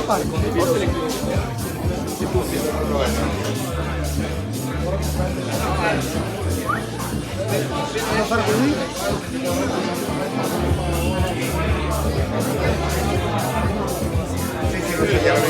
parco. Devo fare così? Sì, lo vediamo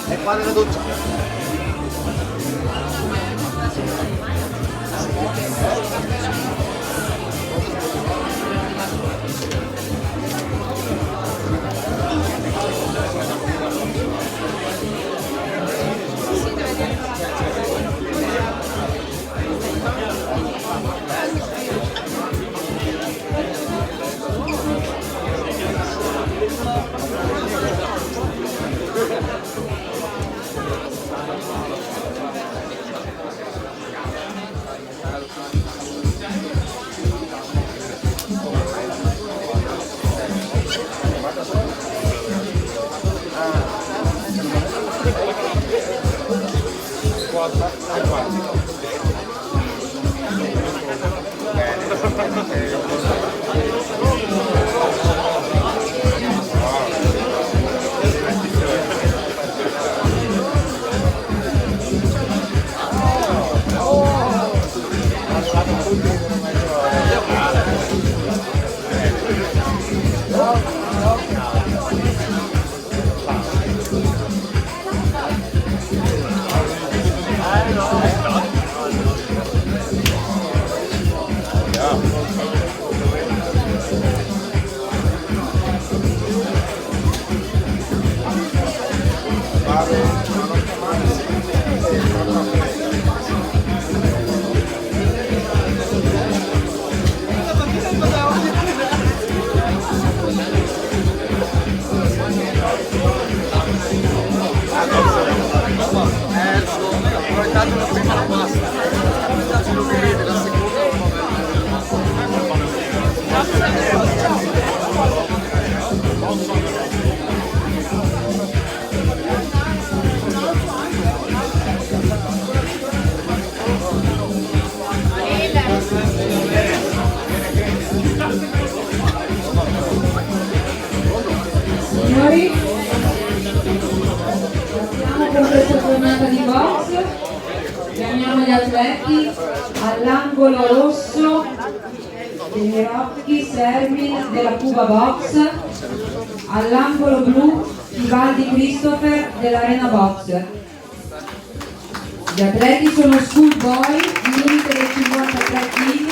E qua nella doccia. Signori, partiamo con questa giornata di box. Chiamiamo gli atleti all'angolo rosso dei Rocchi Sermin della Cuba Box, all'angolo blu Tibaldi Christopher dell'Arena Box. Gli atleti sono Schoolboy, limite dei 53 kg,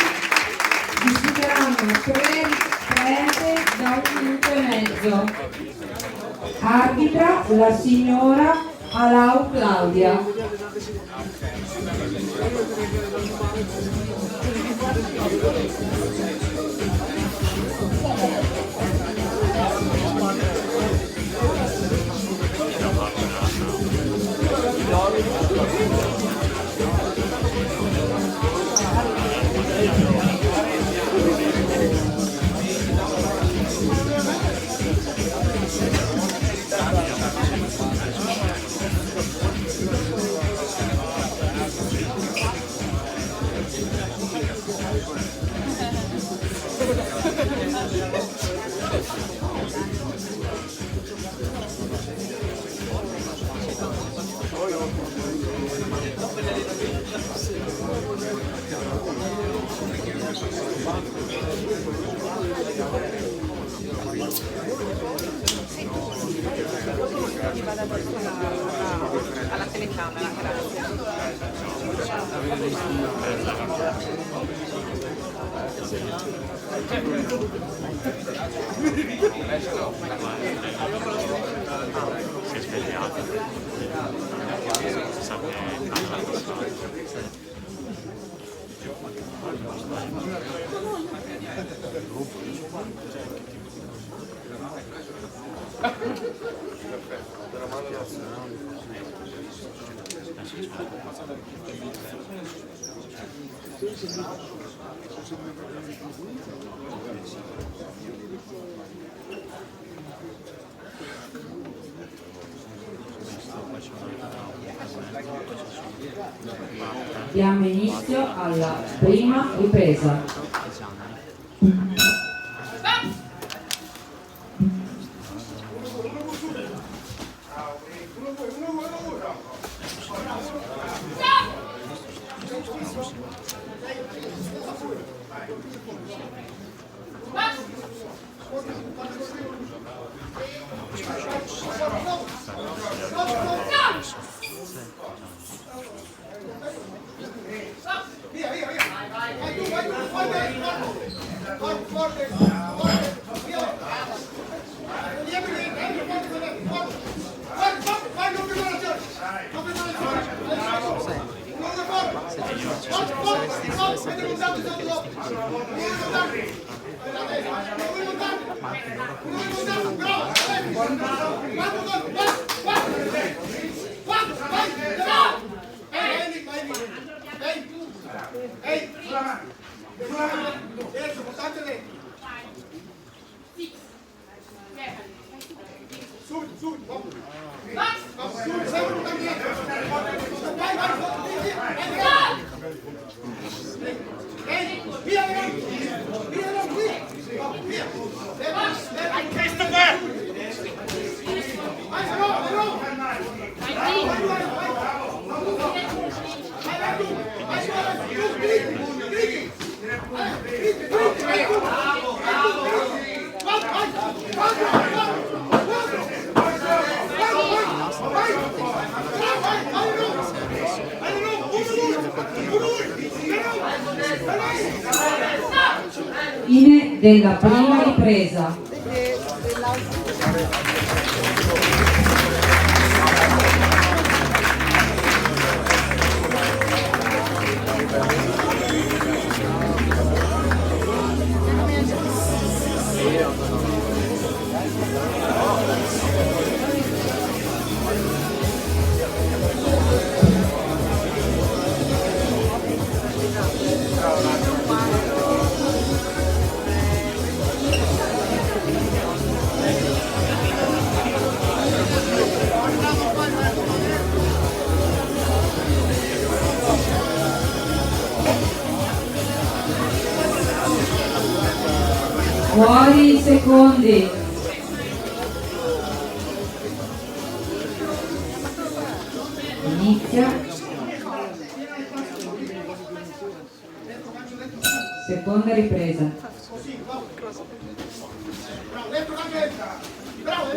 disputeranno 3 riprese da 1 minuto e mezzo. Arbitra la signora Alau Claudia. Alla telecamera, Diamo inizio alla prima ripresa. Fine della prima ripresa. Fuori i secondi. Inizia. Seconda ripresa. Bravo,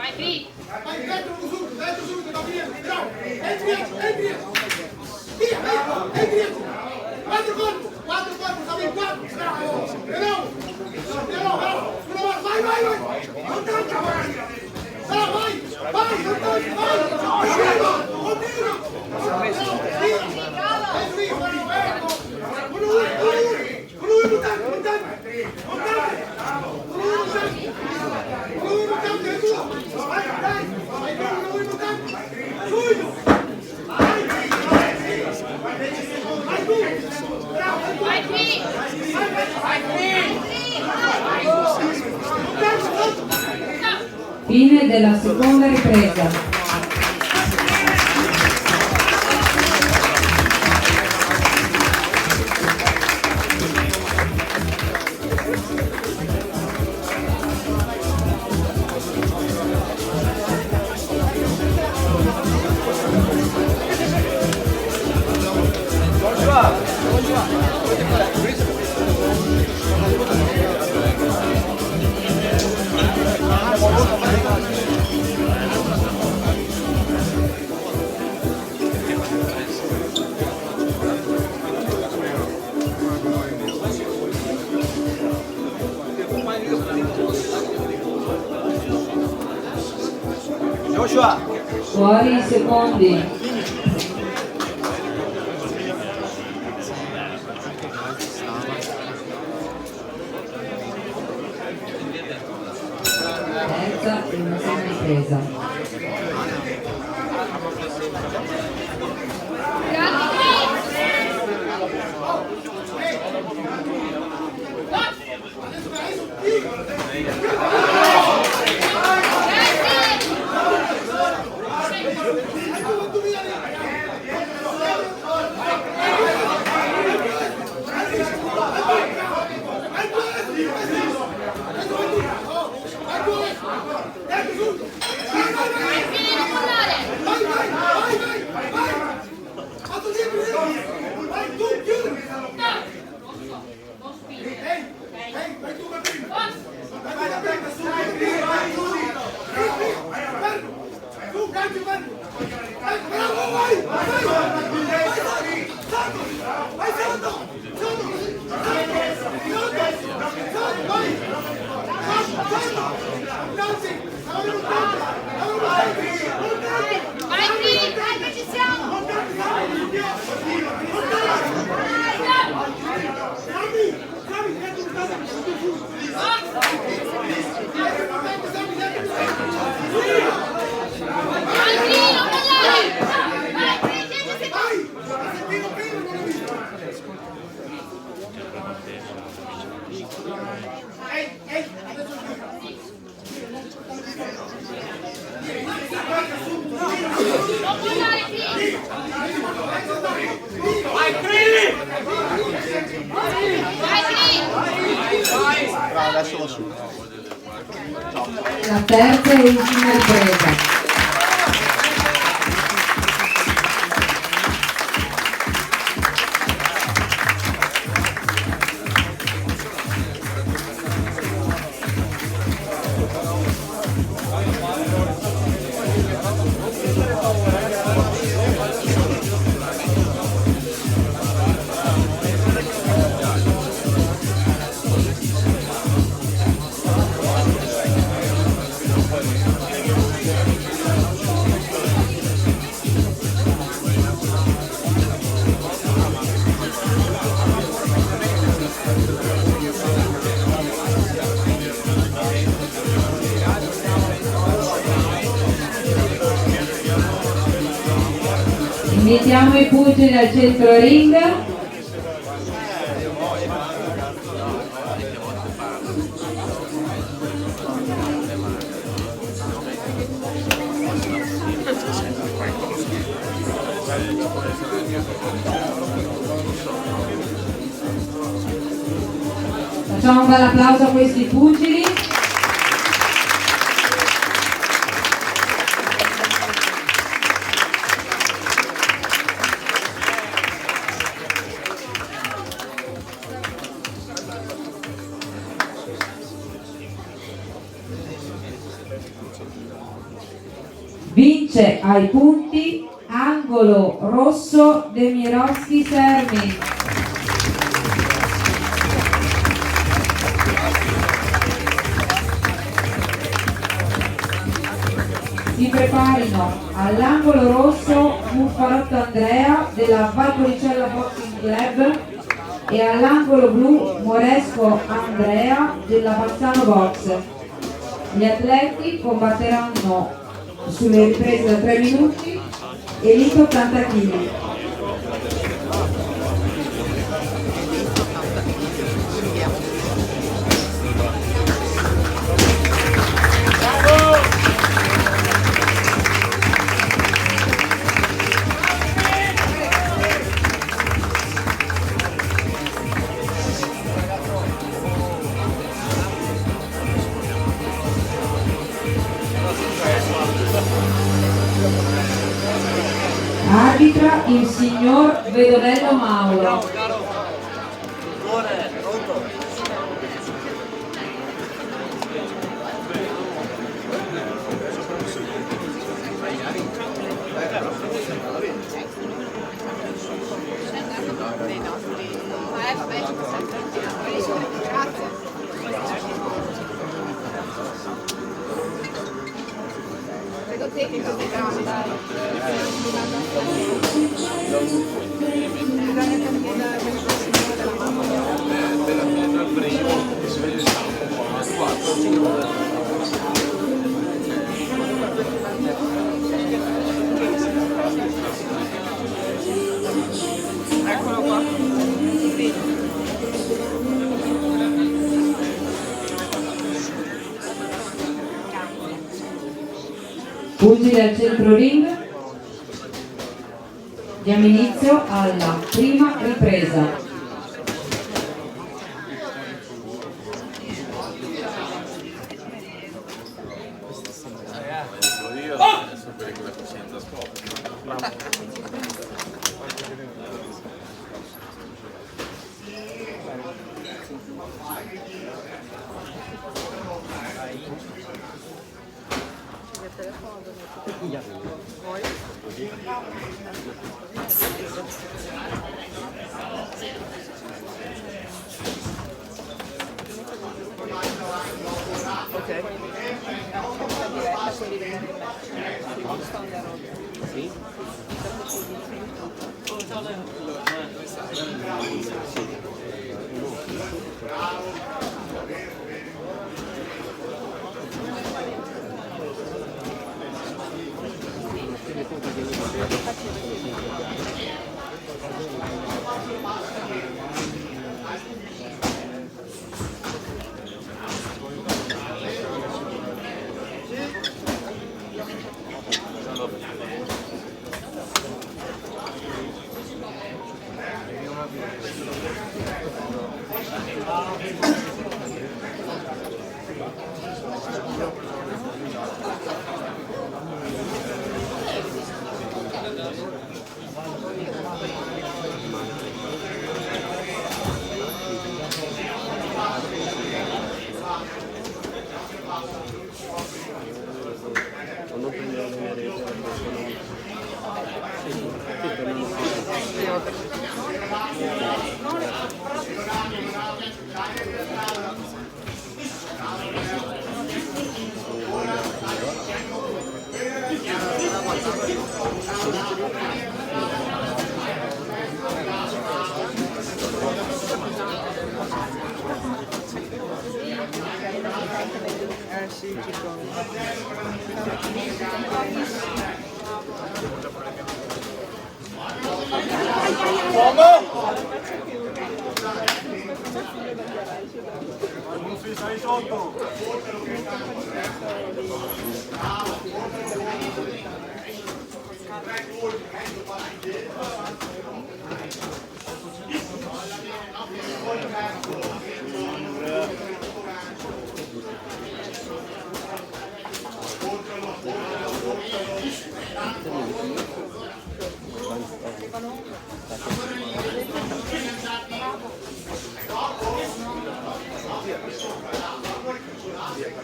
Vai, Cri! Vai dentro subito, da via, bravo, entri, via, quattro colpi, sali in quattro, bravo, bravo, sulla mano, vai, non tocca, vai, non tocca, vai, continua, Fine della seconda ripresa. Fuori i secondi. Terza e una seconda ripresa. La terza e ultima ripresa. Invitiamo i pugili al centro ring. Facciamo un bel applauso a questi pugili. Vince ai punti angolo rosso Demirovski Sermi. Si preparino all'angolo rosso Muffarotto Andrea della Valpolicella Boxing Club e all'angolo blu Moresco Andrea della Bassano Box. Gli atleti combatteranno sulle riprese da 3 minuti e lite 80 kg. Arbitra il signor Vedovello Mauro. Eccolo qua. Pugili al centro ring. Diamo inizio alla prima ripresa.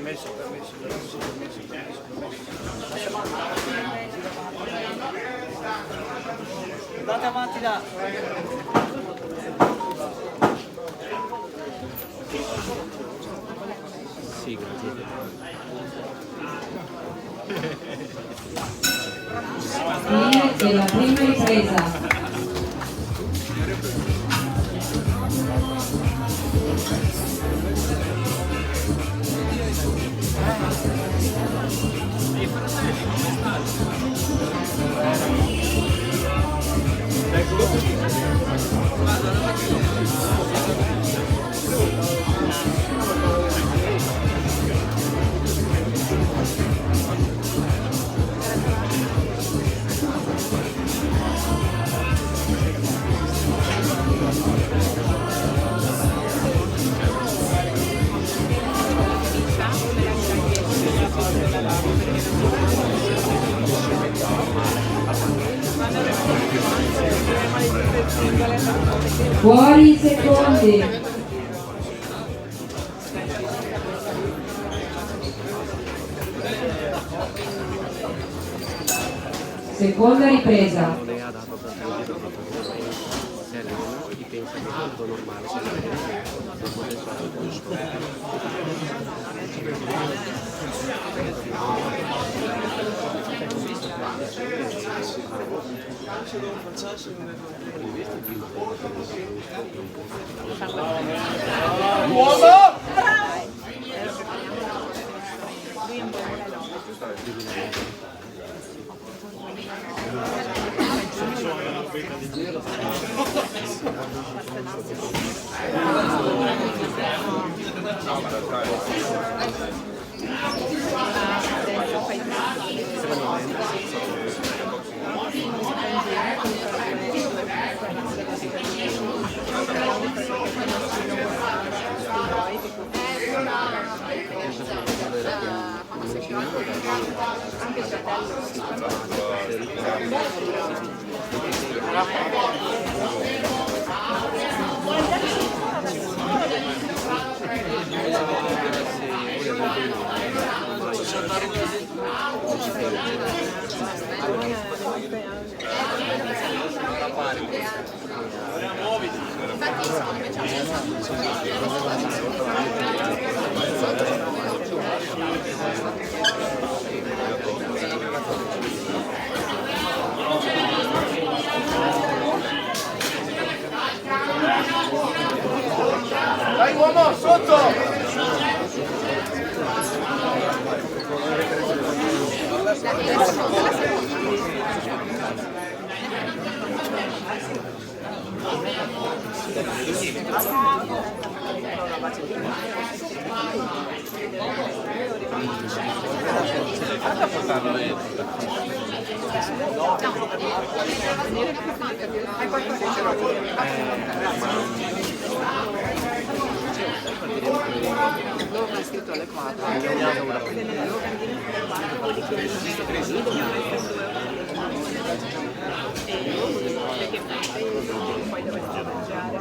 Permesso. avanti da... Sì, grazie. Fine della prima ripresa. Fuori i secondi. Seconda ripresa. Non è adatto per chi pensa che è tutto normale, se non può Dai uomo, sotto! L'ora è scritto alle 4. Poi dovete mangiare,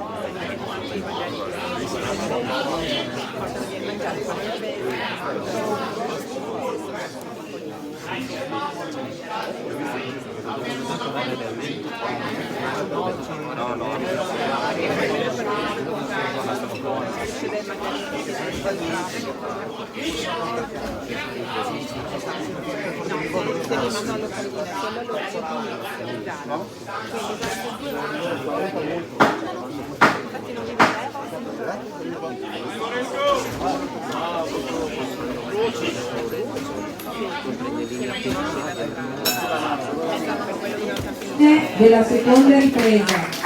Della seconda ripresa.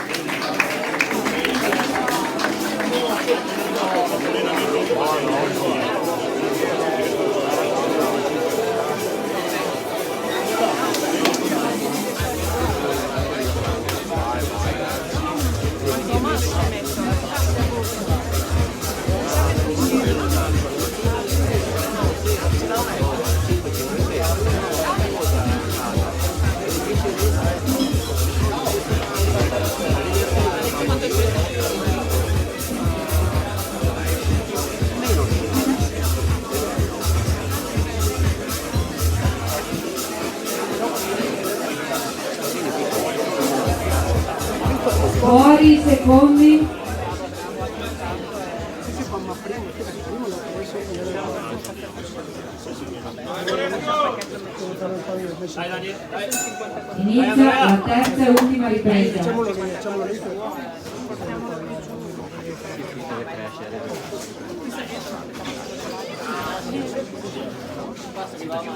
Fuori i secondi. Inizia la terza e ultima ripresa.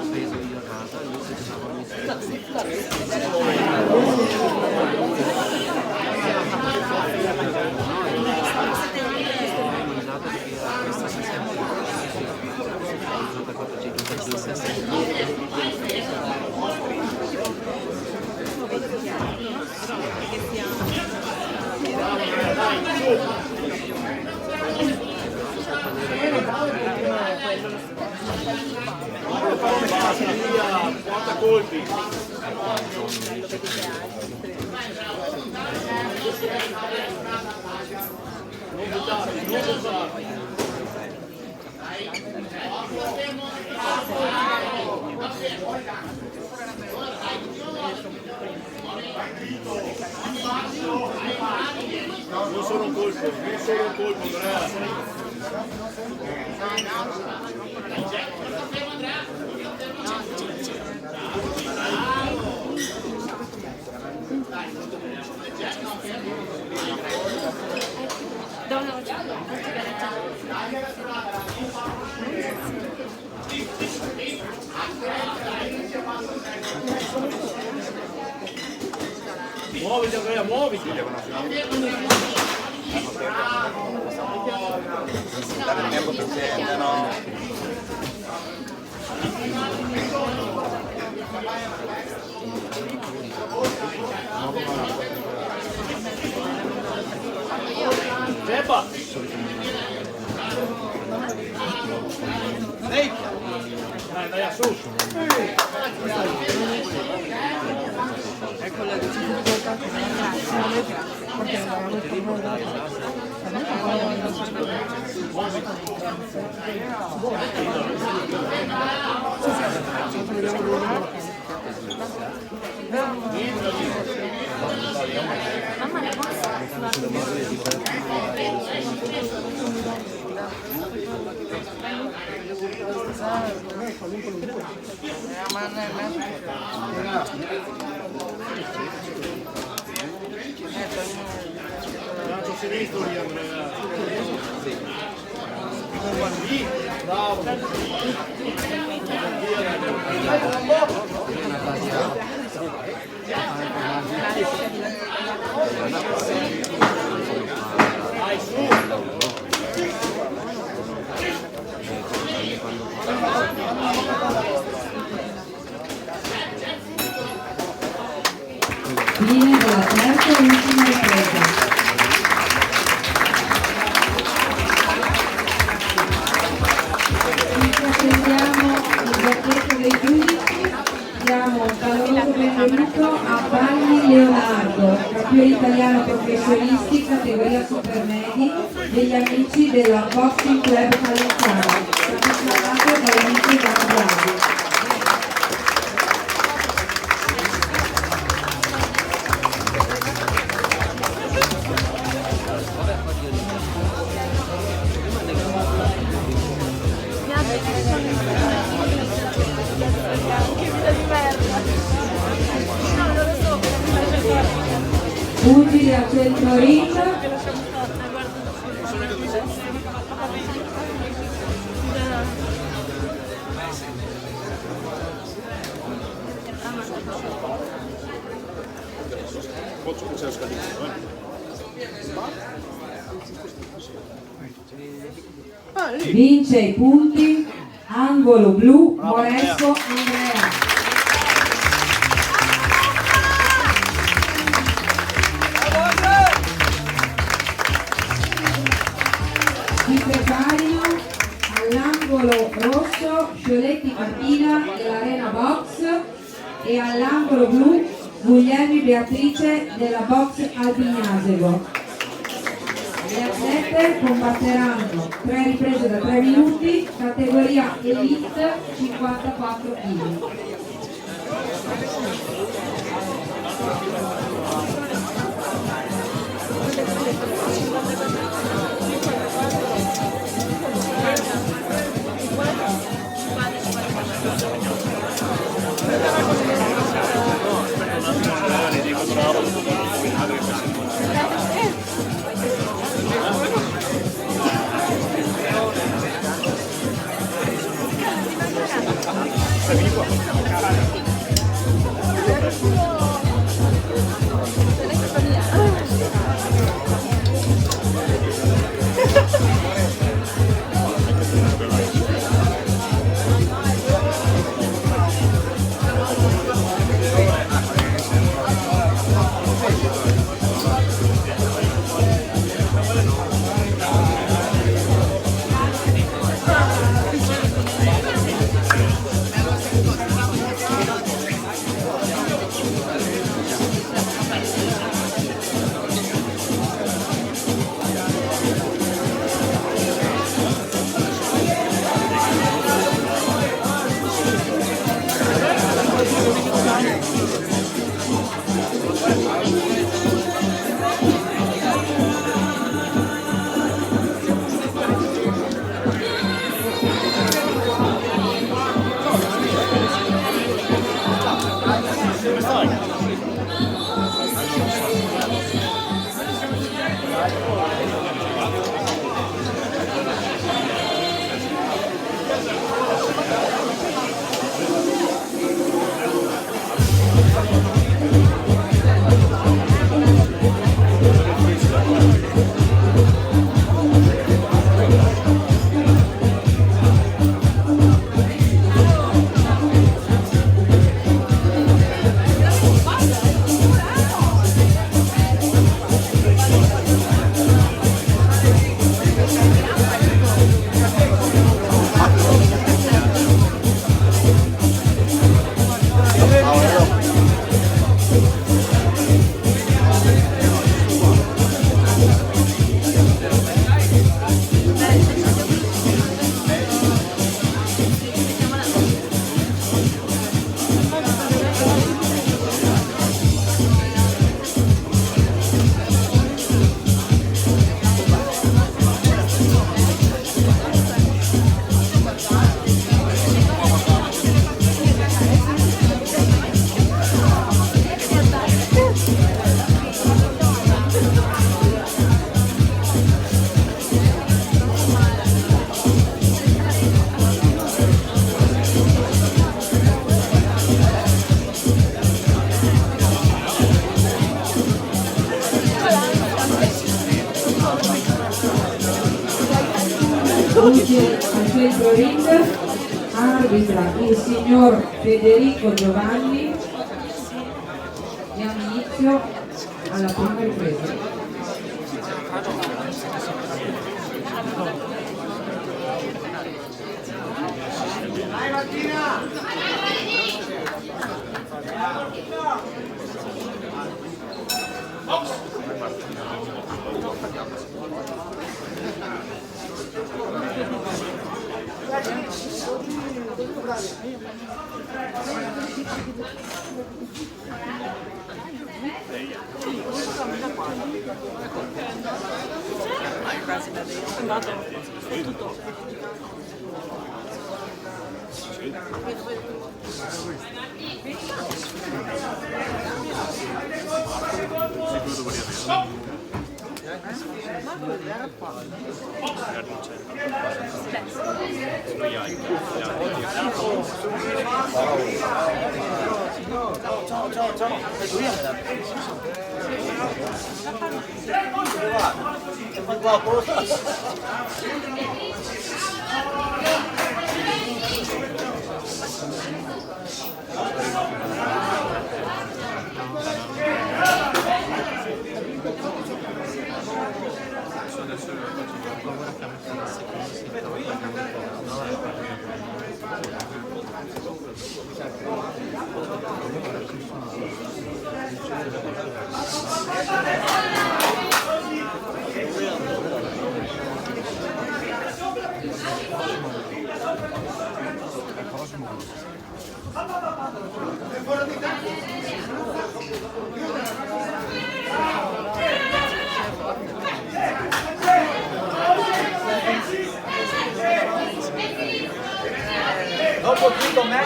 Preso io a casa, lui si Porta colpi. Non buttare, non buttare. Non solo un colpo, non solo un colpo, Andrea. Muoviti Andrea, muoviti! Dare il tempo che sentono. Zeppa! Ehi! Dai, su! Ecco la difficoltà che Lancio sinistro lì Andrea. Bravo. Dai su. Fine della terza e ultima ripresa. Attendiamo il verdetto dei giudici, diamo un caloroso benvenuto a Bagni Leonardo, campione italiano professionisti categoria supermedi degli amici della Boxing Club Valenciano, rappresentato dagli amici Gambiani. Pugili a centro ring. Vince i punti angolo blu Moresco Andrea. Si preparino all'angolo rosso Scioletti Martina dell'Arena Box e all'angolo blu Guglielmi Beatrice della Box Albignasego. Le atlete combatteranno 3 riprese da 3 minuti, categoria Elite 54 kg. Luce al centro ring, arbitra il signor Federico Giovanni. Diamo inizio alla prima ripresa. Dopo tutto me,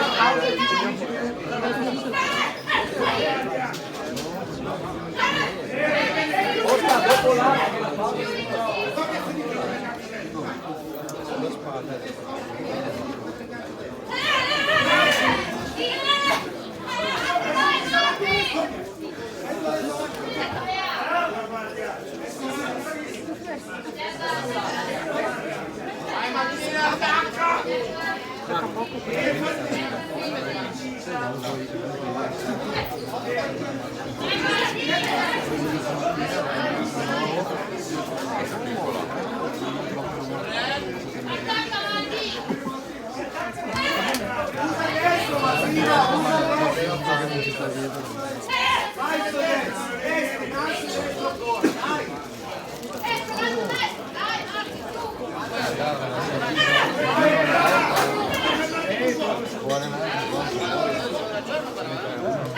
dopo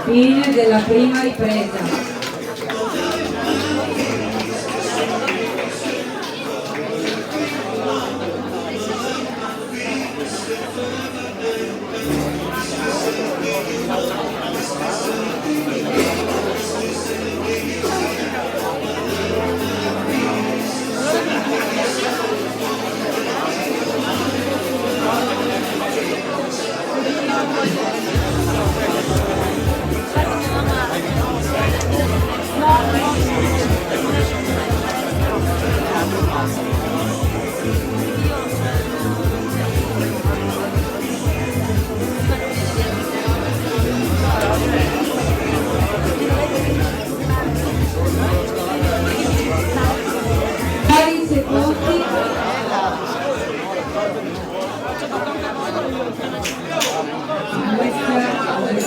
Fine della prima ripresa.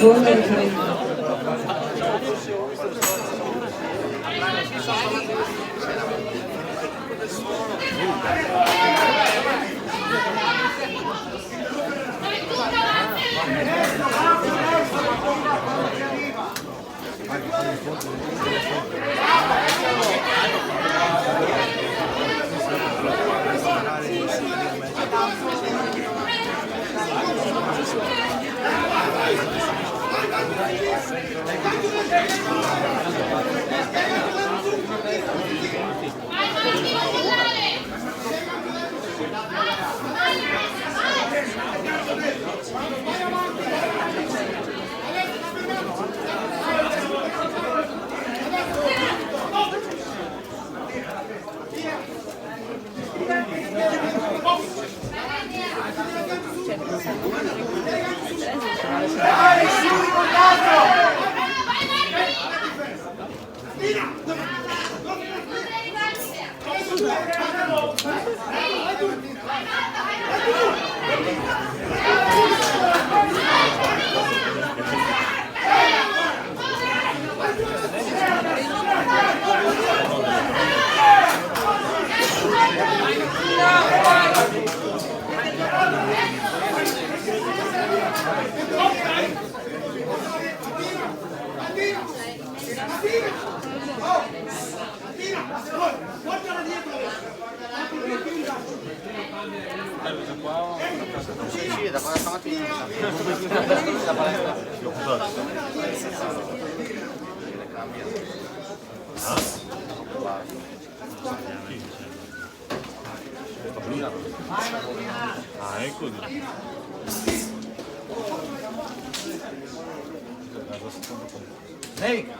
Seconda ripresa. Sì, da quando stamattina. Da palestra. Ah, ecco. Ehi!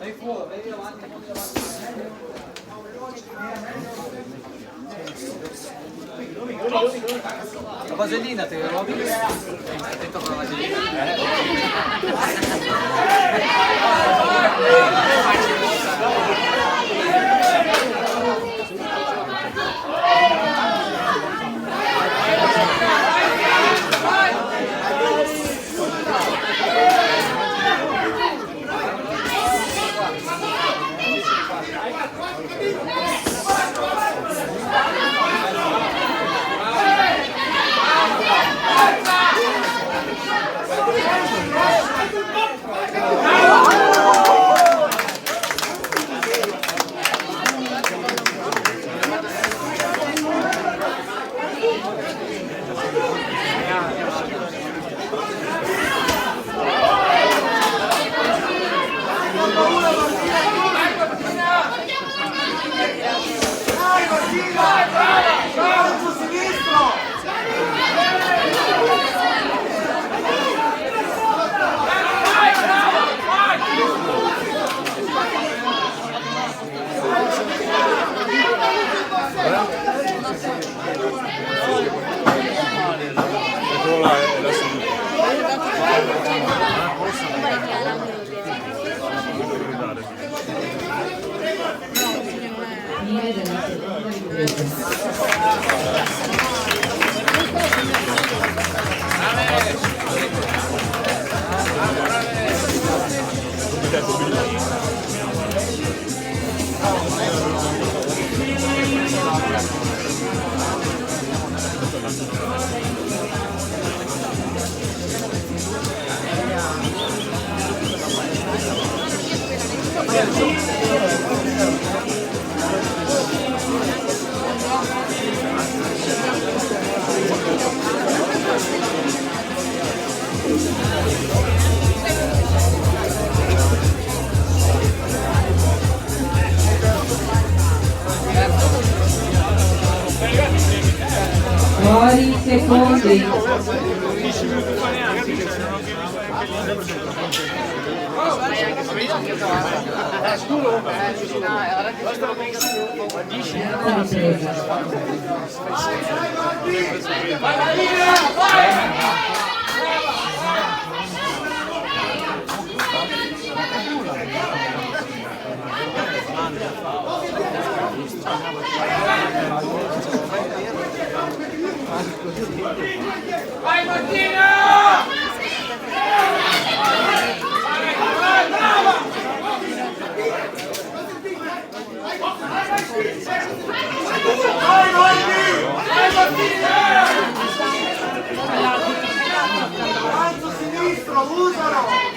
Ehi fuori, vedi davanti, la vasellina te la rovi? Attento con la vasellina. Fine della seconda ripresa. Fuori secondi. Vai Martina! Avanzo sinistro, usalo!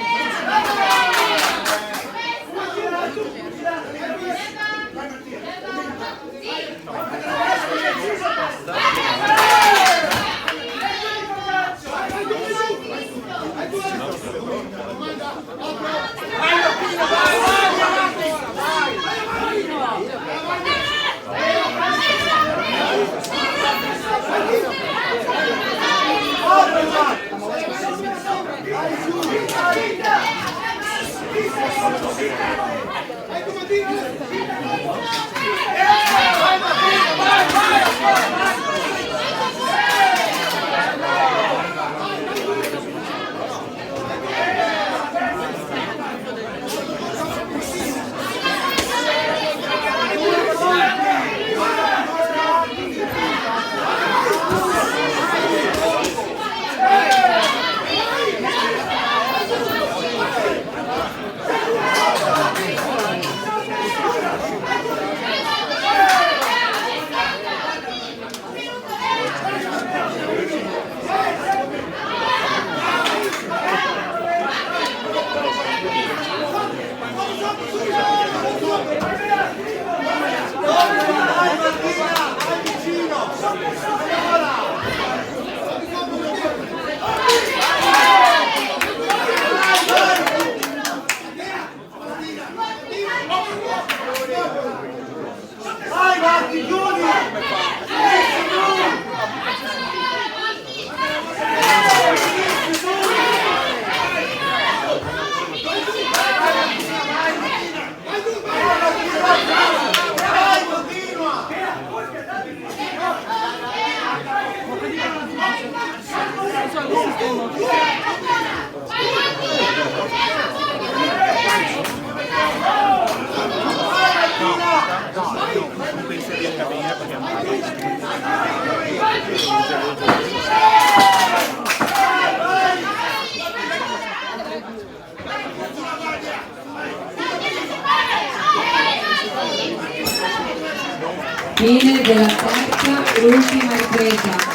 Fine della terza e ultima ripresa.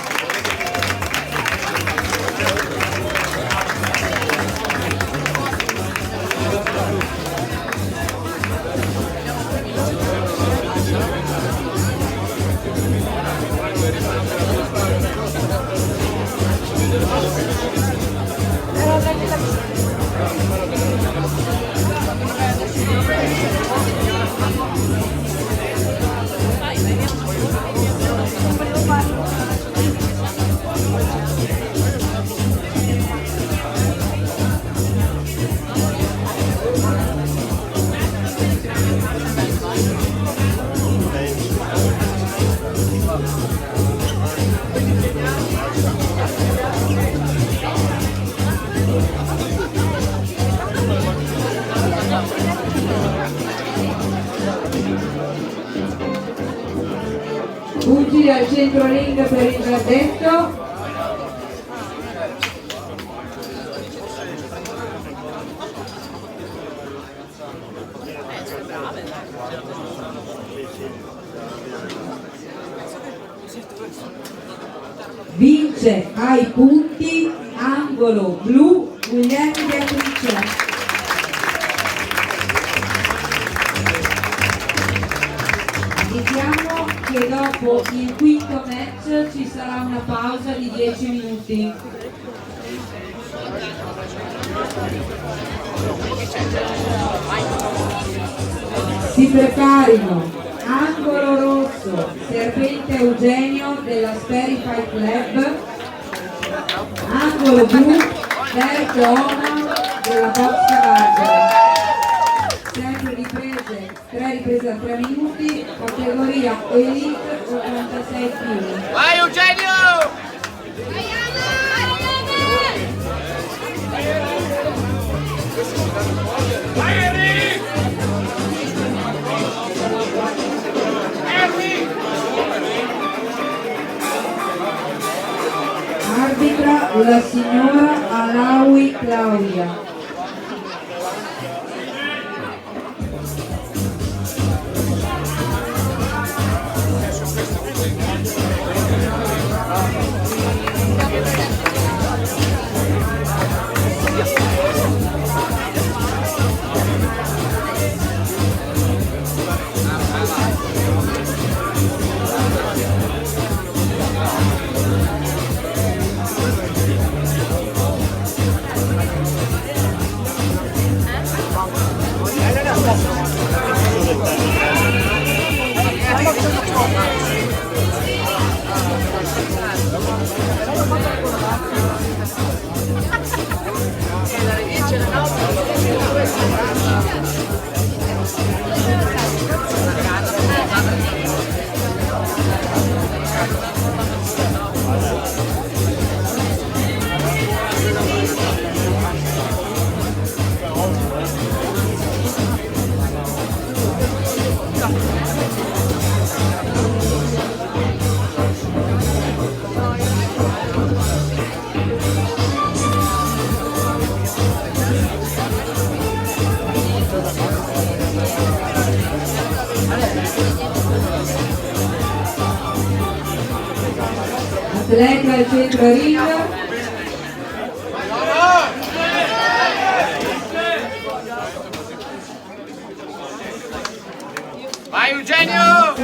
Pugili al centro ring per il verdetto. vince ai punti angolo blu Guglielmi Beatrice. Vediamo che dopo il quinto match ci sarà una pausa di 10 minuti. Si preparino angolo rosso Serpente Eugenio della Sperify Club, angolo blu Derek Ona della Box Cavaglia. Sempre riprese, 3 riprese a 3 minuti, categoria Elite 86 kg. Vai Eugenio! Vai Eric! Arbitra la signora Alawi Claudia. Atleta al centro ring. Vai Eugenio!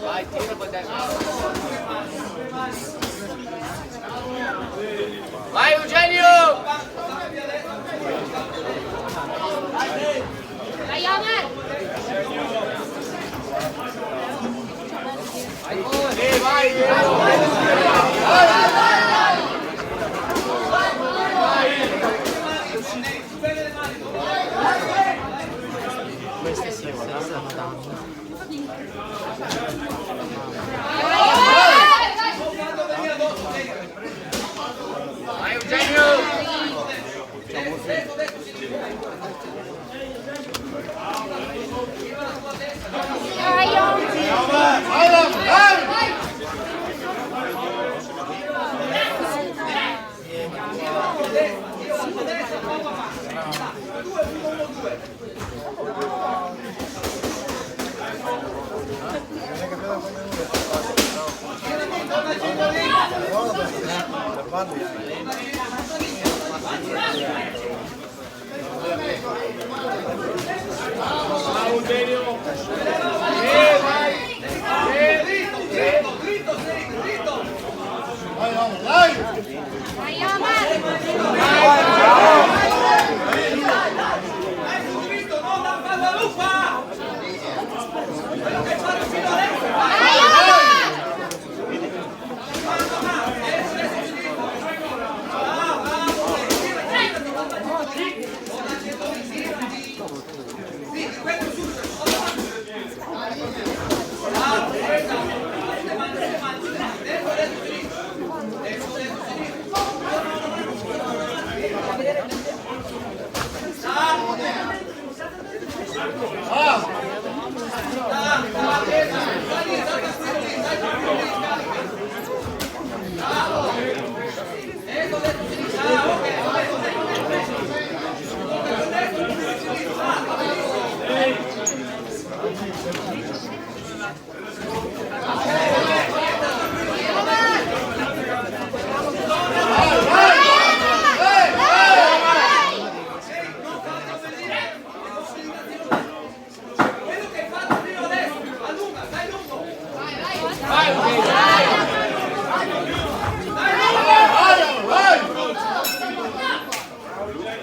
Vai, tira per destra. Vai Eugenio! Vai Omar! Queste si stanno Vai Eugenio!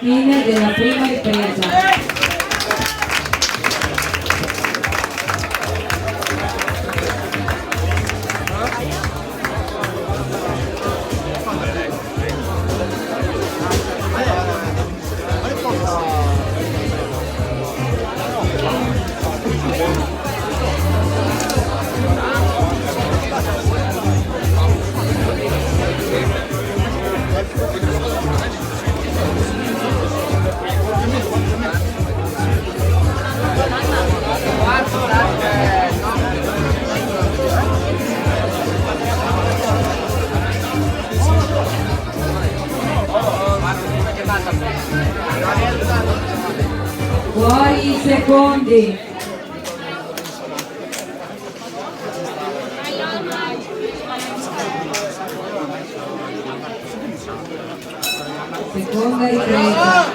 Fine della prima ripresa. Fuori i secondi. Seconda ripresa.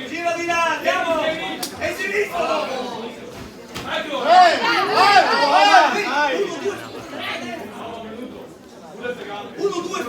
Gira di là, andiamo! E sinistro! Uno, due,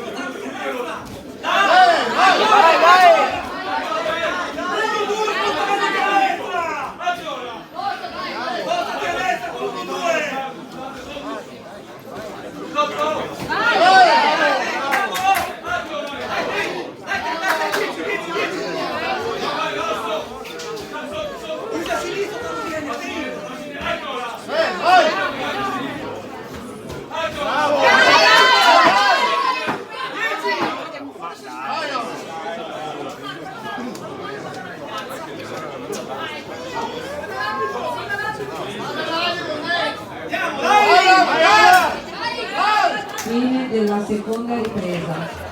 Fine della seconda ripresa.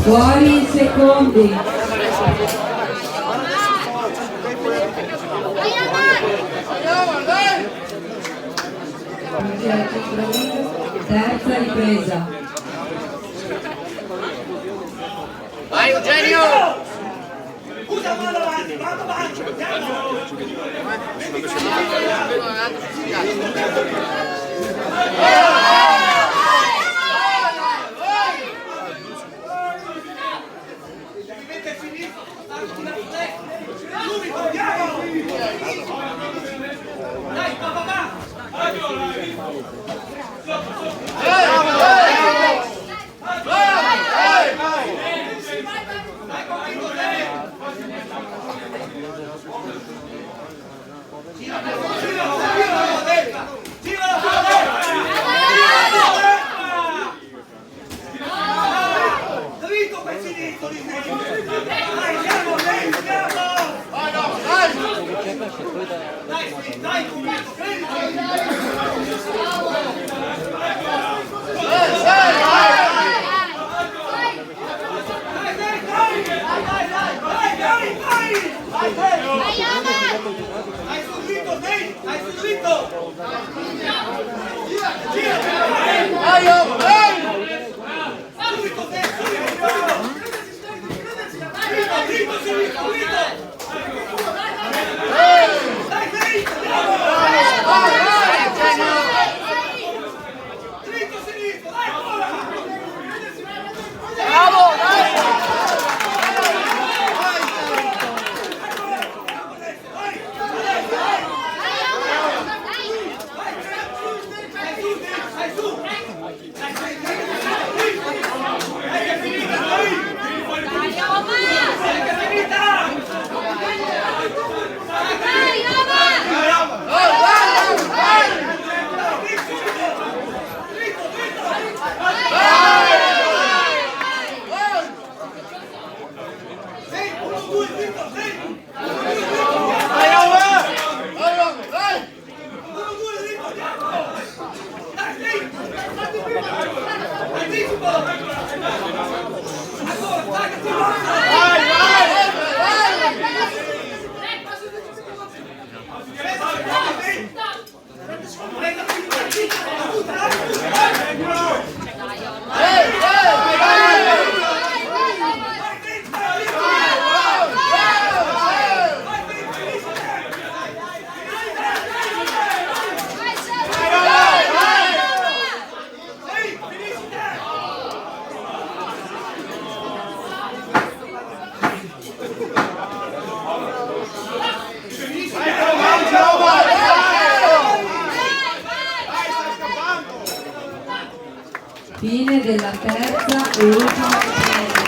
Fuori in secondi. Terza ripresa. Vai Eugenio! Usa mano avanti, vado avanti, dai, papà! Dritto per sinistro, dai, siamo, dai, convinto, hai sul dritto, hai sul dritto! Dritto sinistro, dai ancora! Bravo, Fine della terza e ultima ripresa.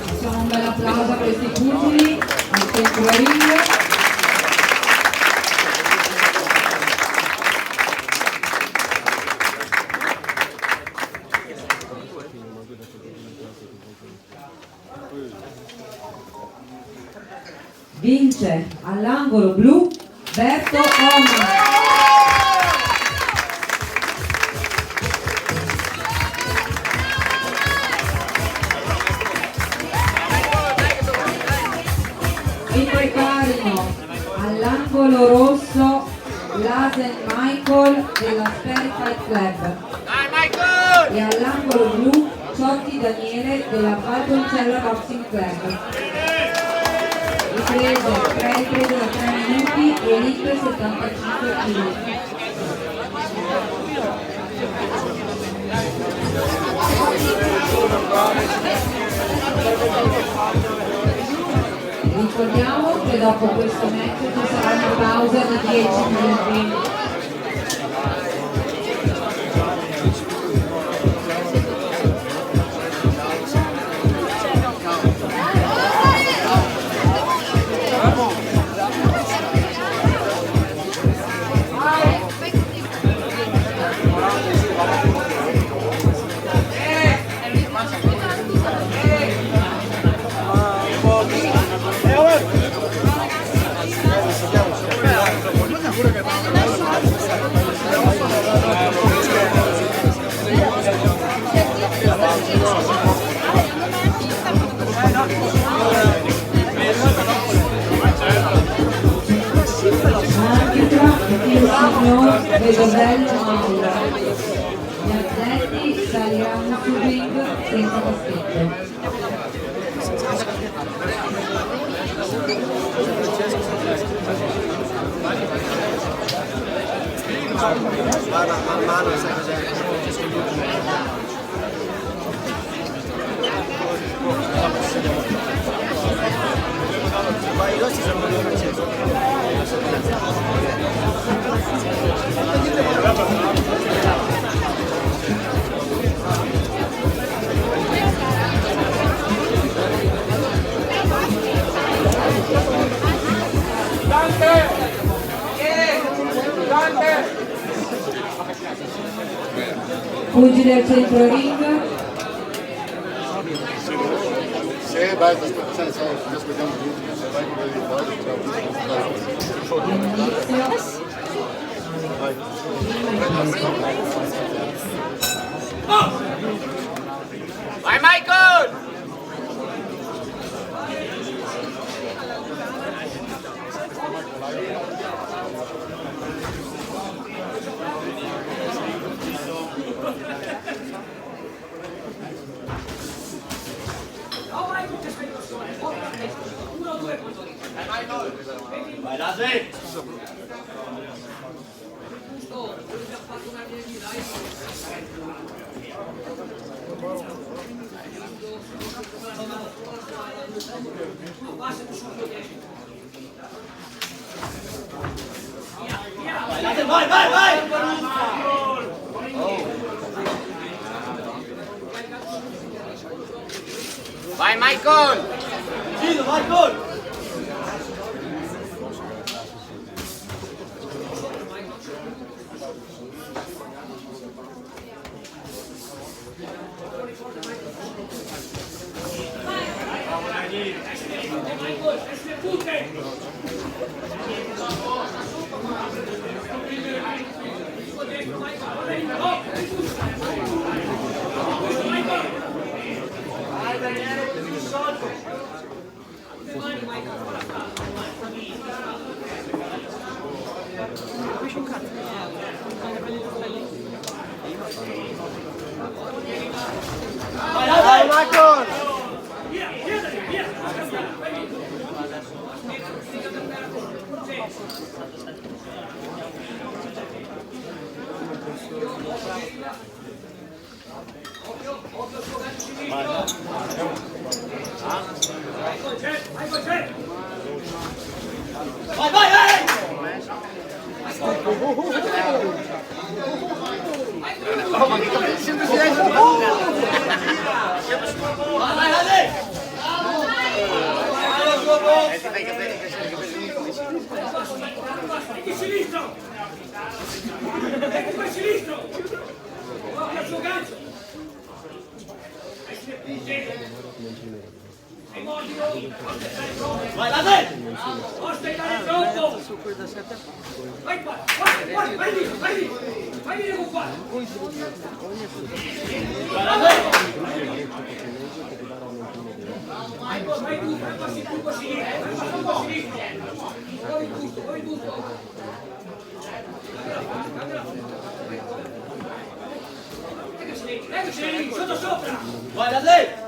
Facciamo un bel applauso a questi pugili al centro ring. Vince all'angolo blu Berto Omar. Si preparino all'angolo rosso Lasen Michael della Spherical Club e all'angolo blu Ciotti Daniele della Valpolicella Boxing Club. Riprese, 3 riprese da 3 minuti, Elite 75 kg. Ricordiamo che dopo questo match ci sarà una pausa di 10 minuti. Vedovello Aula. Gli atleti saliranno sul ring senza caschetto. Man mano ma i rossi sono venuti accesi. Pugili al centro ring. Sì, basta, aspettiamo tutti, se vai con Vai Michael! Vai Lase! Vai Lase, vai, vai, vai! Vai Michael! Gino, vai gol! Vai Michael! Vai, vai, vai! Vai, Lase! Ecco sinistro! Ecco per sinistro! Guarda il suo gancio! Vai Lase! Non aspettare troppo! Vai qua! Vai, vai lì! Vai lì! Vai lì con qua! Vai Lase! Vai tu! Vai passi tu così! Vai passi un po' sinistro! Vuoi tutto! Eccoci lì! Sotto sopra! Vai Lase!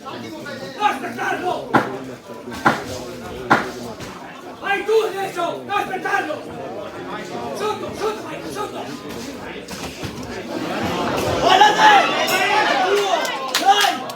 Non aspettarlo! Vai tu adesso! Non aspettarlo! Sotto, sotto, vai, sotto! Vai Lase! Dai!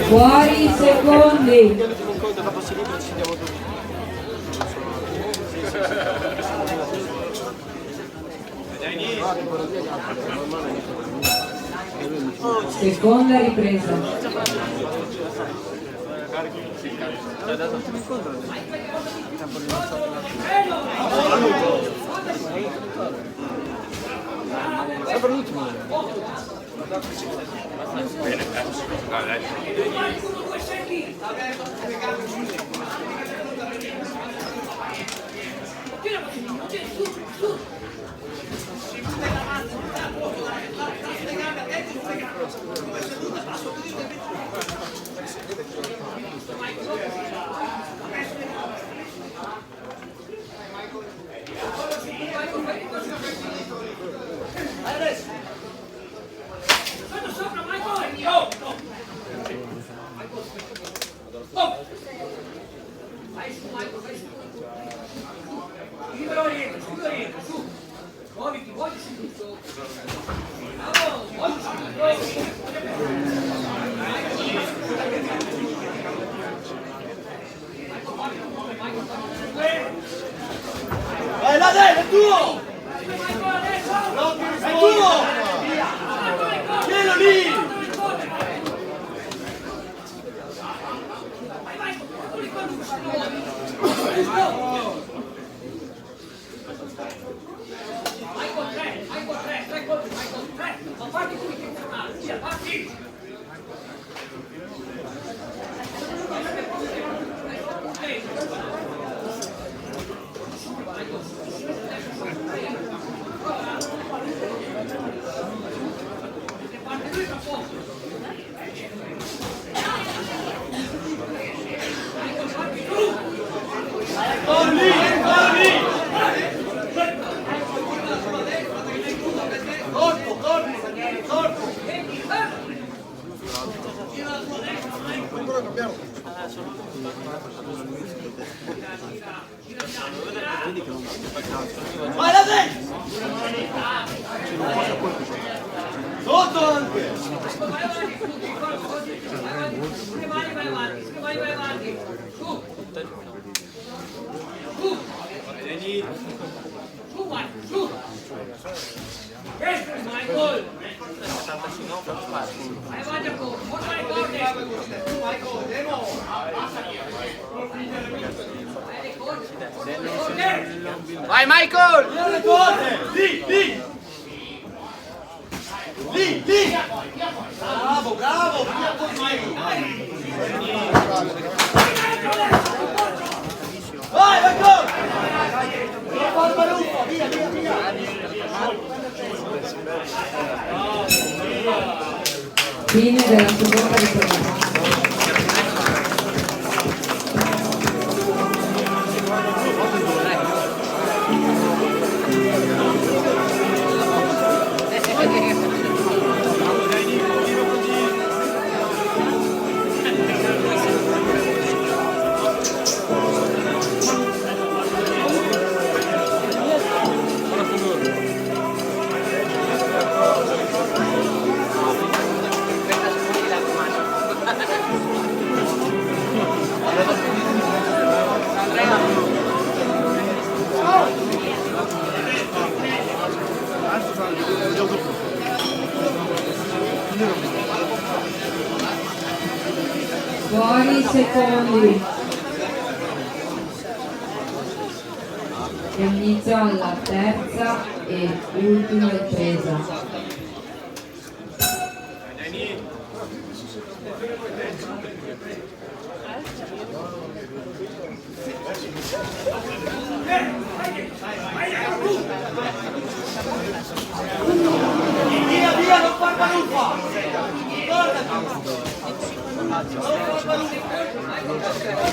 Fuori i secondi. Seconda ripresa. Sempre l'ultimo. Vai là dentro, è tuo! È tuo! Tienilo lì! Corri, corri! Corpo, corpo, corpo! Vai là dentro! Sotto anche! Vai avanti! Su! Su! Su, vai! Su! Michael! Vai avanti, porta le corde! Vai Michael! Le corde! Lì, lì! Lì, lì! Bravo, bravo! Via con Michael! Vai, vai, corri! Non fa il balufo, via, via, via! Fine della seconda ripresa. Fuori i secondi. E inizio alla terza e ultima ripresa. Via, via, non far baluffa! Guardati! Non far baluffa!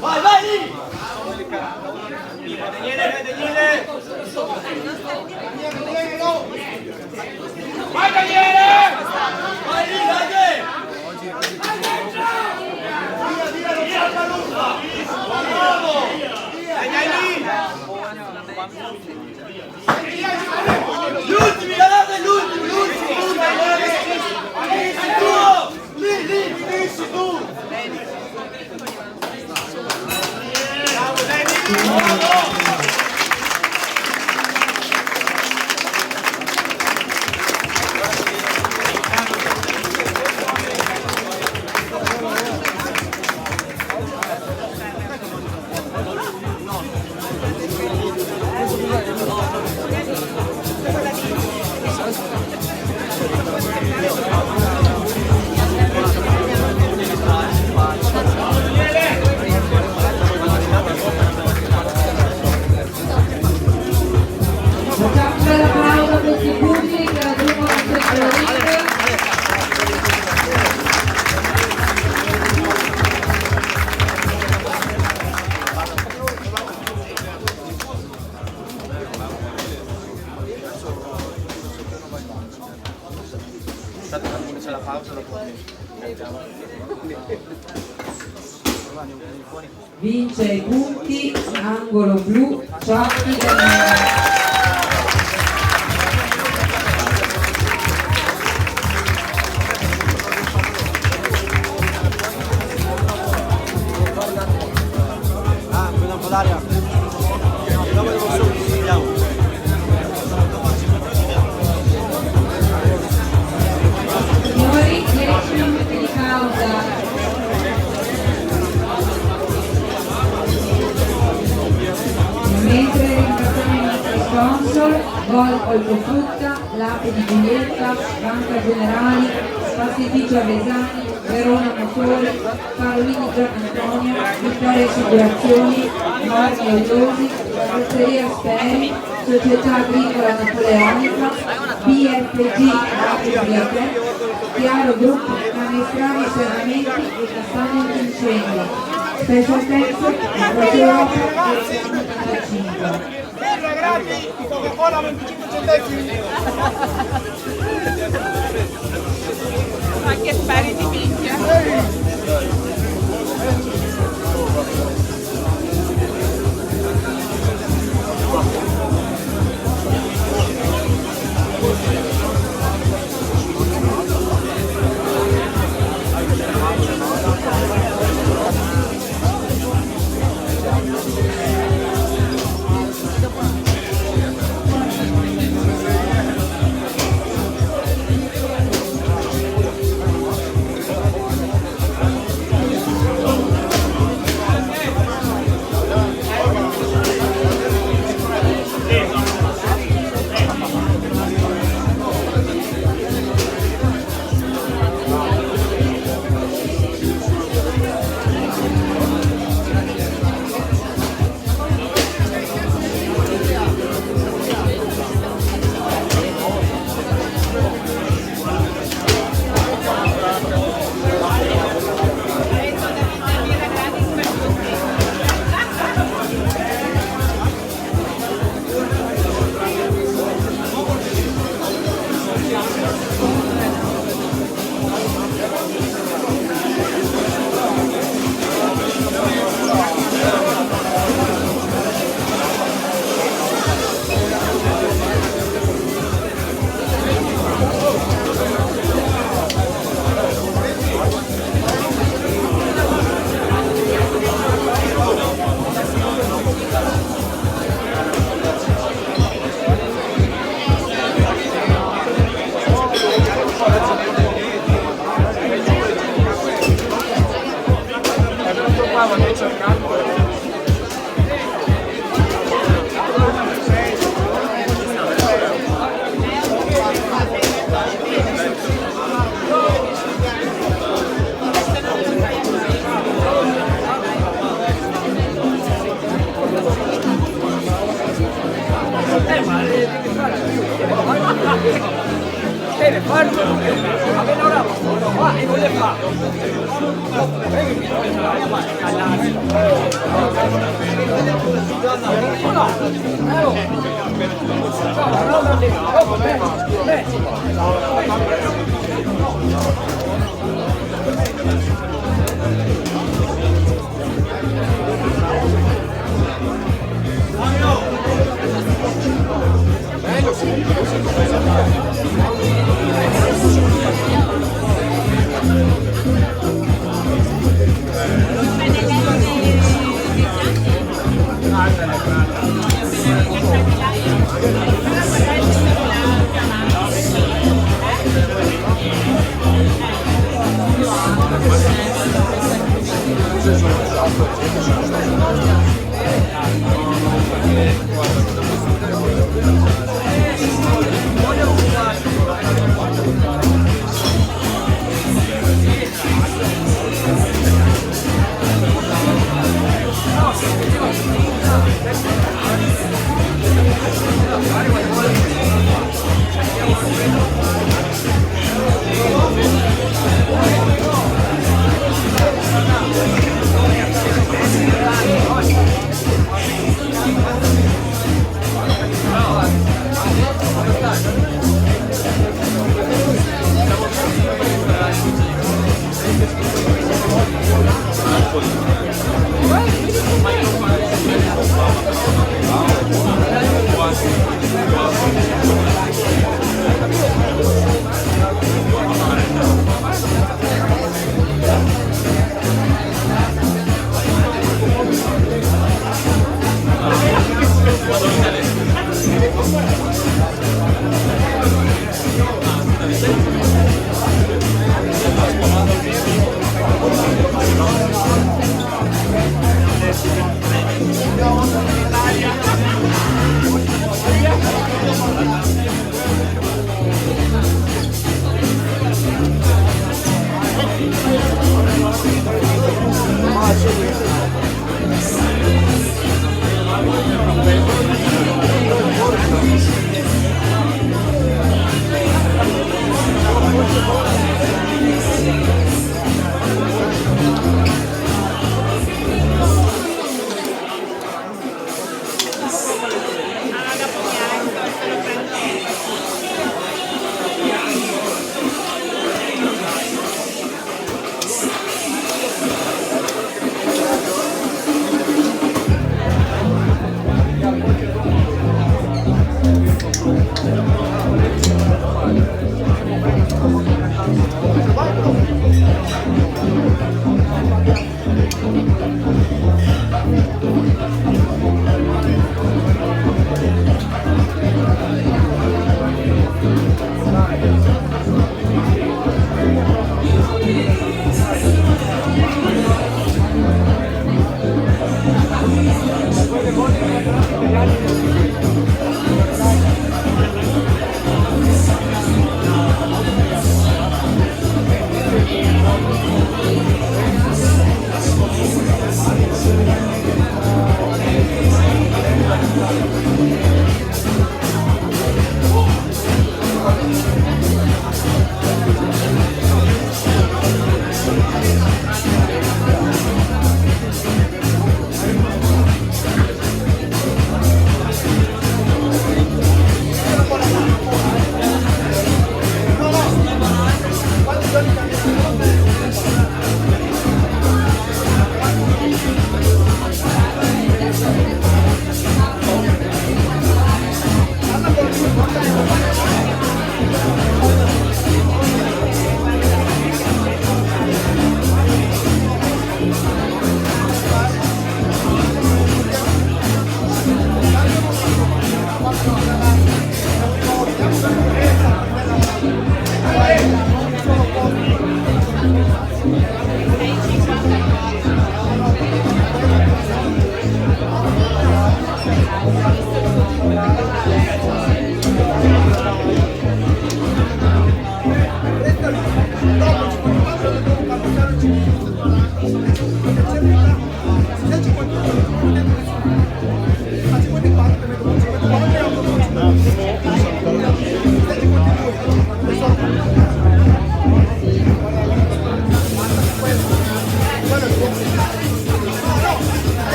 Vai, vai lì! Vai Daniele! Vai lì, Daniele! Via, via, non c'è la lunga! Bravo! Gli ultimi, guardate gli ultimi, finisci tu! Lì, finisci tu! Bravo, Dani! C'è la pausa dopo. Vince i punti, angolo blu, Ciocchi Daniele. Signori, 10 minuti di pausa. Mentre ringraziamo i nostri sponsor, Gol Oltrofrutta, Latte di Giulietta, Banca Generali, Pastificio Avesani, Verona Motori, Carolini Gian Antonio, Vittoria Assicurazioni, Marchi Autosi, Carrozzeria Speri, Società Agricola Napoleonica, BFG Latte Briatè, Chiaro Gruppo, Canestrani e Serramenti e Castagno Vincenzo. Special thanks a Croce Europa e 75. Ragazzi, Coca-Cola 25 centesimi. Anche speri di minchia.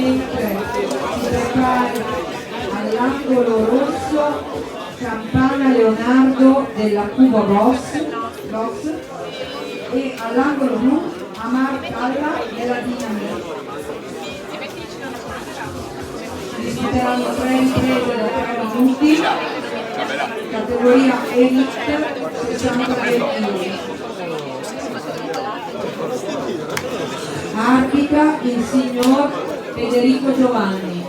mentre si prepari all'angolo rosso Campana Leonardo della Cuba Box e all'angolo blu Amar Calla della Dinamo. Disputeranno 3 imprese da 3 minuti, categoria Elite 63 kg. Arbitra il signor Federico Giovanni.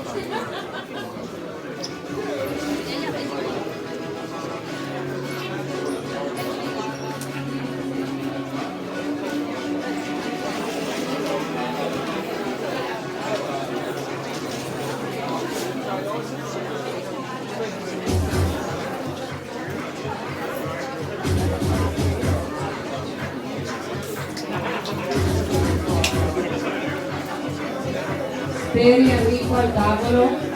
Peri Enrico al tavolo.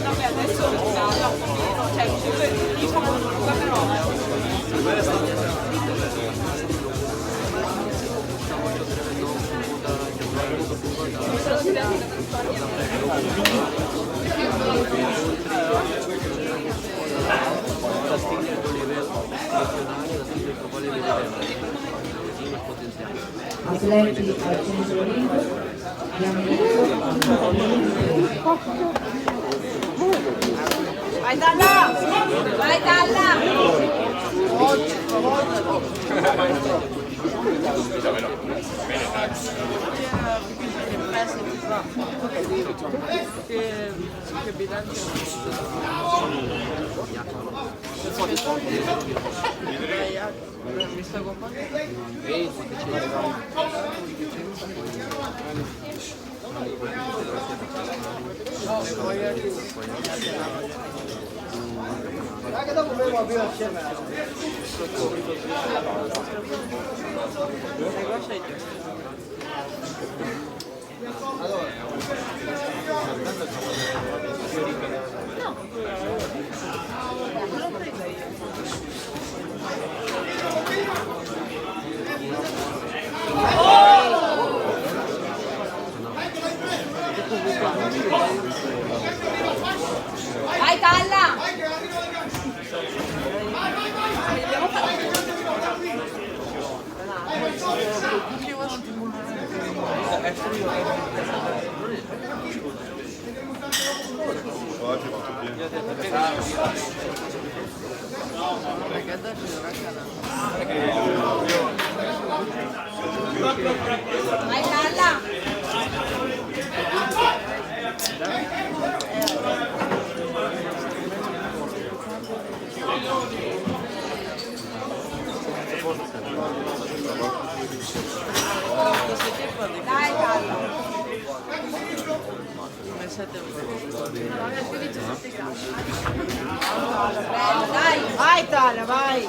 Vabbè, adesso cioè, diciamo lunga però. Atleti al centro ring, Vai Dalla! Vai Dalla! Anche dopo bevo a birra assieme. Vai Dalla! Vai Dalla! Dai Dalla! Dai! Vai Dalla, vai!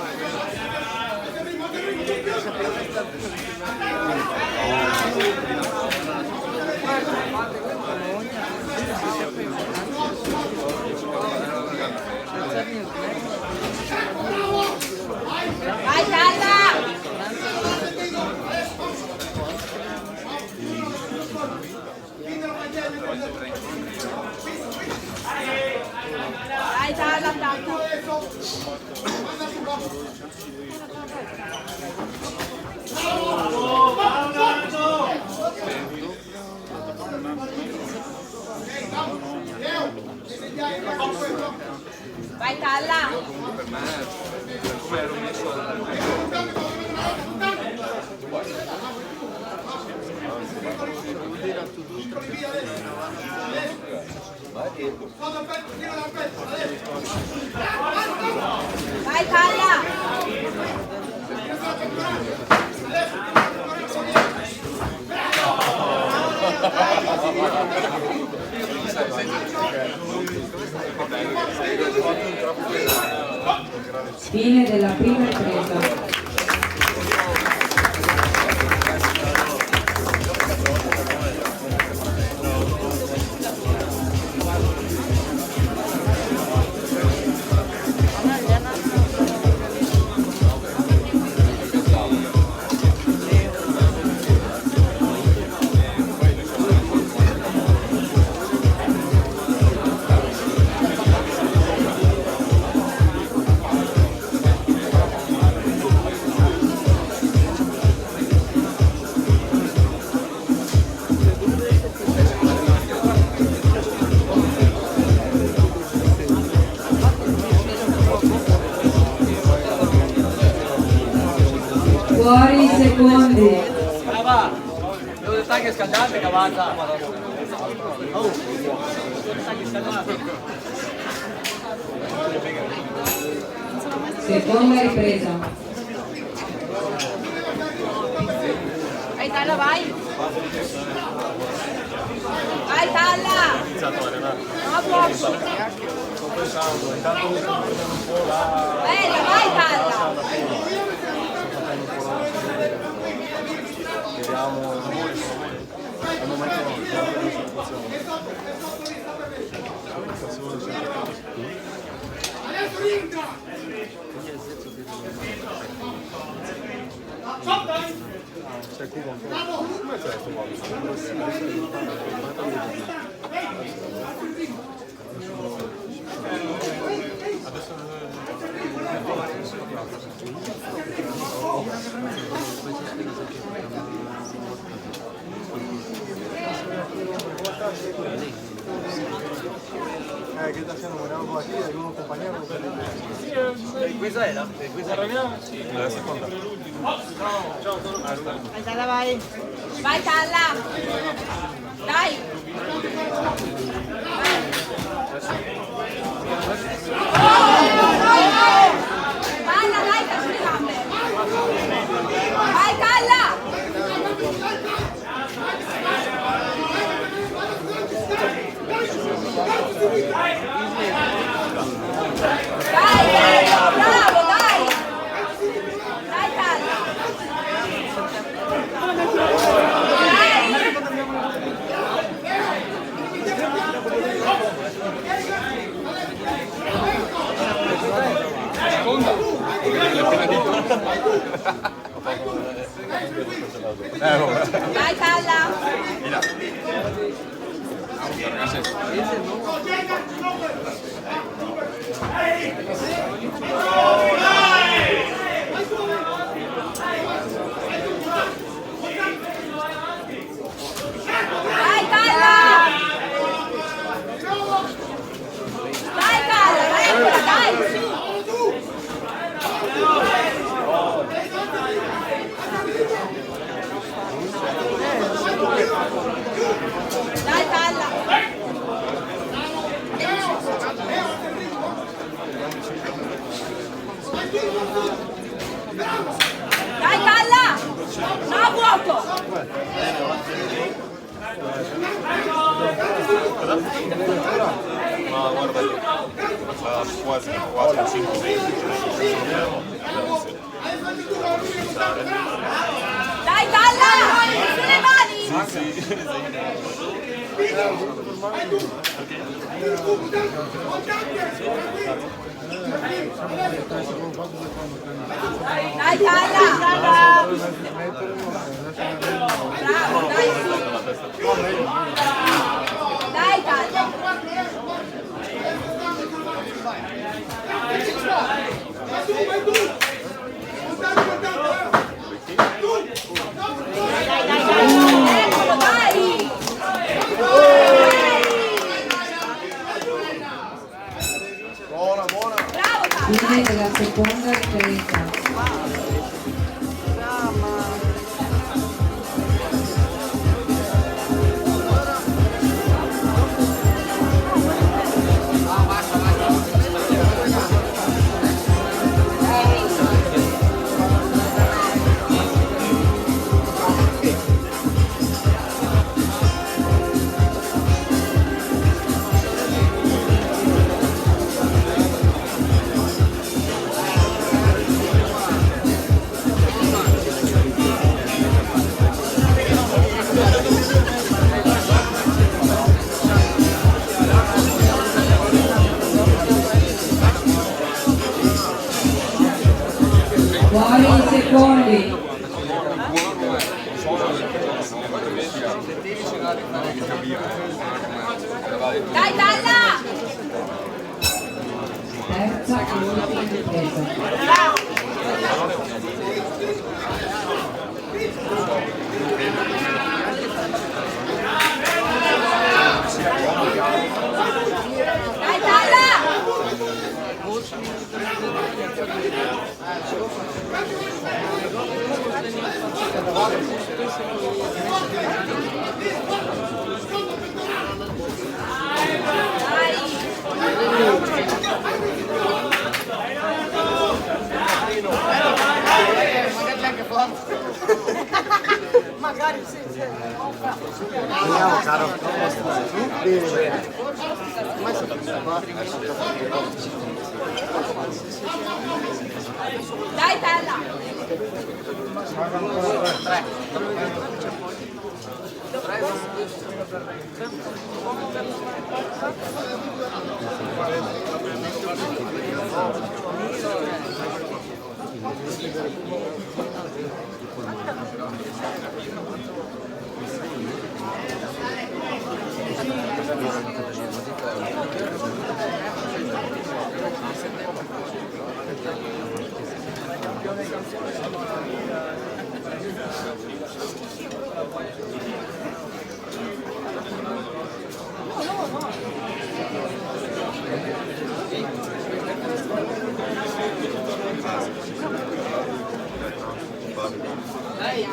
Vai Dalla! Vai Dalla, attacca! Vai Talla. Per me, per come ero messo, Vai Talla. Fine della prima ripresa. Fuori i secondi. Brava! Devo stare che scaldate, cavata! Oh! Stai scaldate! Seconda ripresa. Vai Talla, vai. Vai Talla. No, posso. Bella, vai Talla. Adesso rientra! Che sta haciendo buena agua aquí, algunos compañeros. Questa è la? Questa raviamo? Sì, la seconda. Vai Talla, vai. Vai Talla. Dai. Talla, dai, calcio di gambe. Vai Talla. Dai, bravo, dai. Dai Talla. Dai Talla. Dai Talla. Dai Talla, dai ancora, dai. Dai Talla. Dai Talla. No, vuoto. Ma guarda, quasi 4, 5, 6. Dai Talla. Sulle mani. Dai Talla. Bravo, dai su. Dai Talla. Eccolo, dai. Buona, buona. fine della seconda ripresa. Fuori i secondi. Dai, Dalla! Terza e ultima ripresa. Dai, Dalla! Magari sì. Andiamo, caro. Bene, bene. Dai, Dalla! Dai,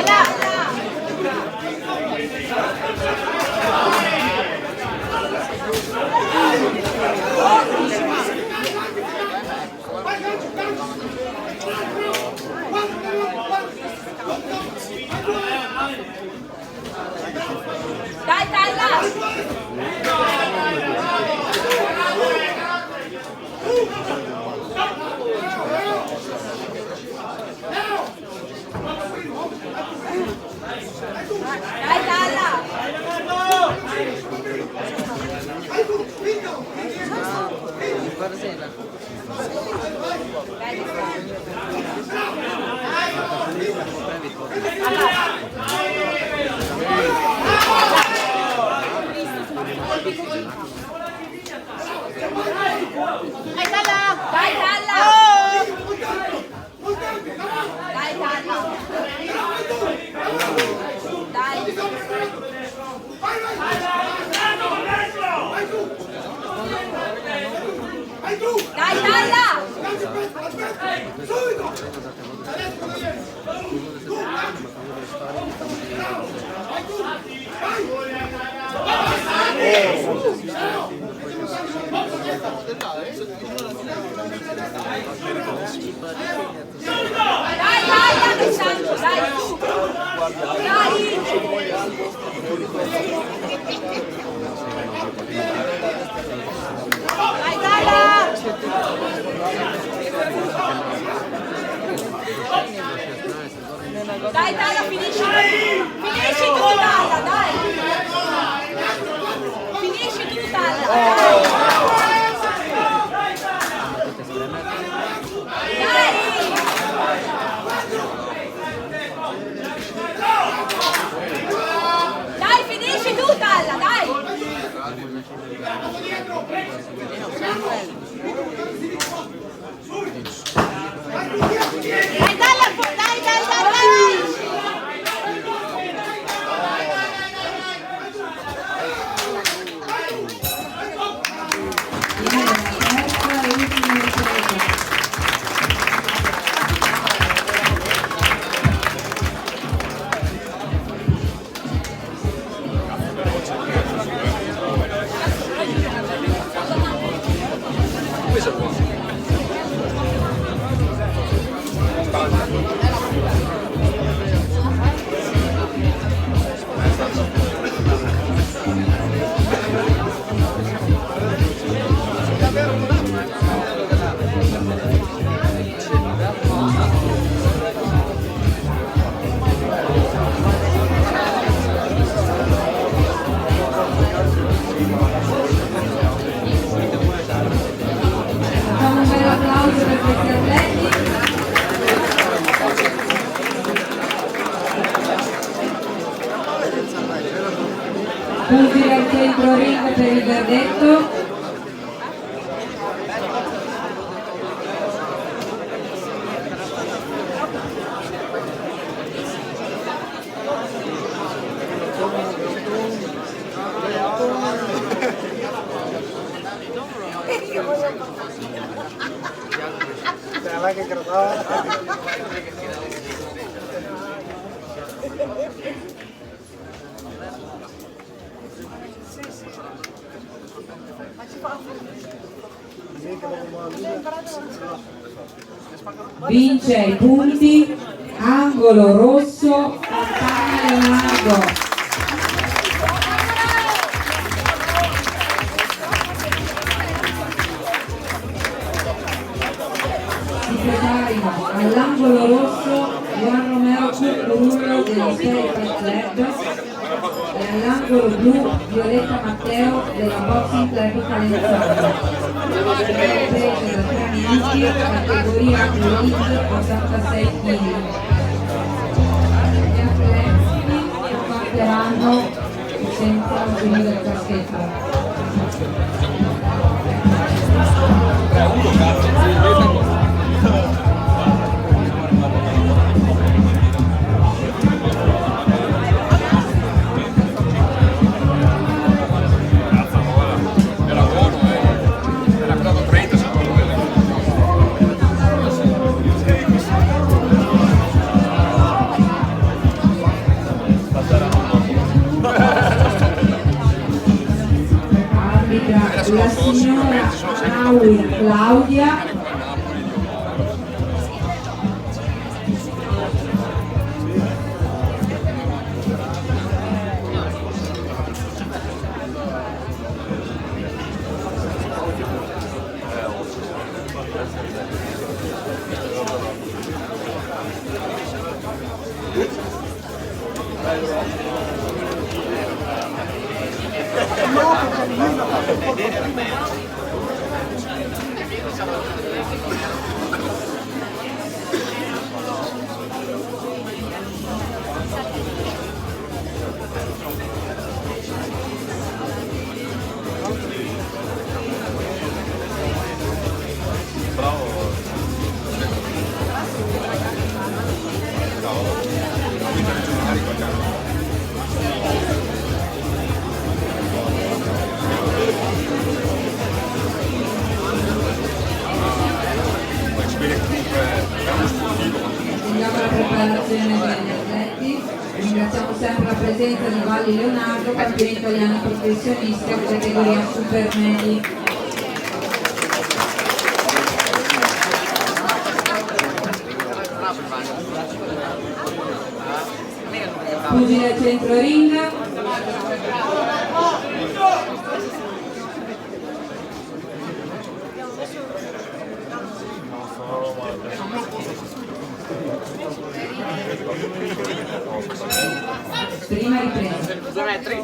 Dalla! Dai, Dalla! Dai, Dalla! Dai, Dalla! Dai, Dalla! Dai! Dai, Dalla! Dai, dai, Alessandro, dai! Dai! Dai, Dalla! Dai, Dalla, finisci! Finisci tu, Dalla, dai! Finisci tu, Dalla, dai! Dai, finisci tu, Dalla, dai! Dai, Dalla, dai, dai, dai, dai! Pugile al centro ring per il verdetto. Che gradava. Vince ai punti angolo rosso Fontana Leonardo. All'angolo rosso Juan Romero Curcullo dello Sterical Club e all'angolo blu Violetta Matteo della Boxing Club Calenzano. Prese da 3 minuti, categoria Elite 86 kg. Gli atleti combatteranno senza il segno del caschetto. La signora Aui Claudia. Ringraziamo sempre la presenza di Valli Leonardo, campione italiano professionista categoria Super Medi. Pugile al centro ring. Prima ripresa. 2 metri.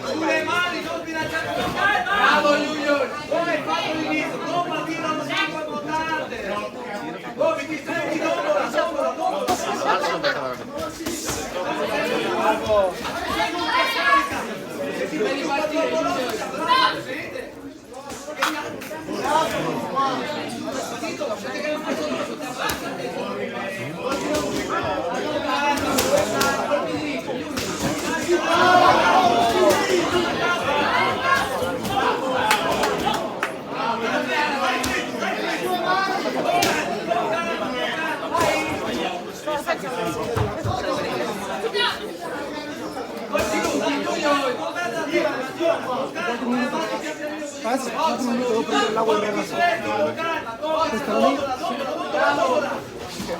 Sulle mani, non sbilanciate. Bravo Junior! Come hai fatto l'inizio? Non partire allo sangue abbondante! Come ti stai dopo la sommola? Se ti vedi partire, ragazzi, un minuto, devo prendere l'acqua in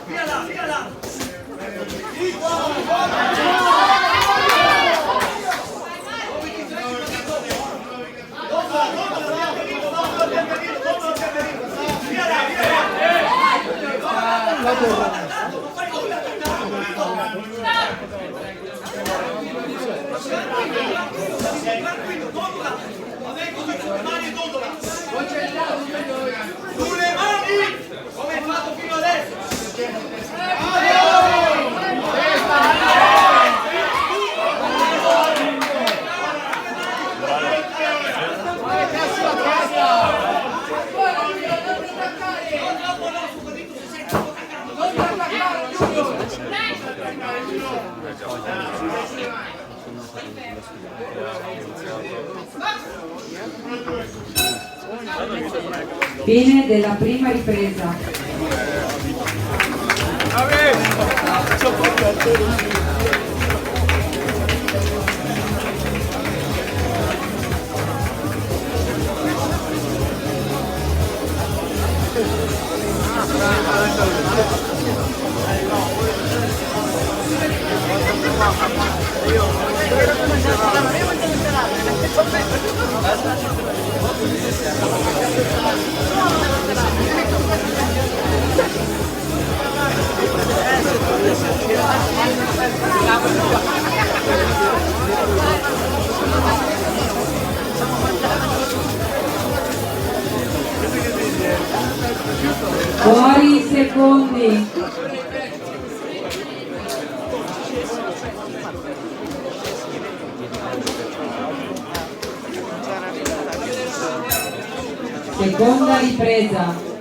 Via là, via là. Sulle mani, come hai fatto fino adesso. Fine della prima ripresa. Fuori i secondi. Seconda ripresa.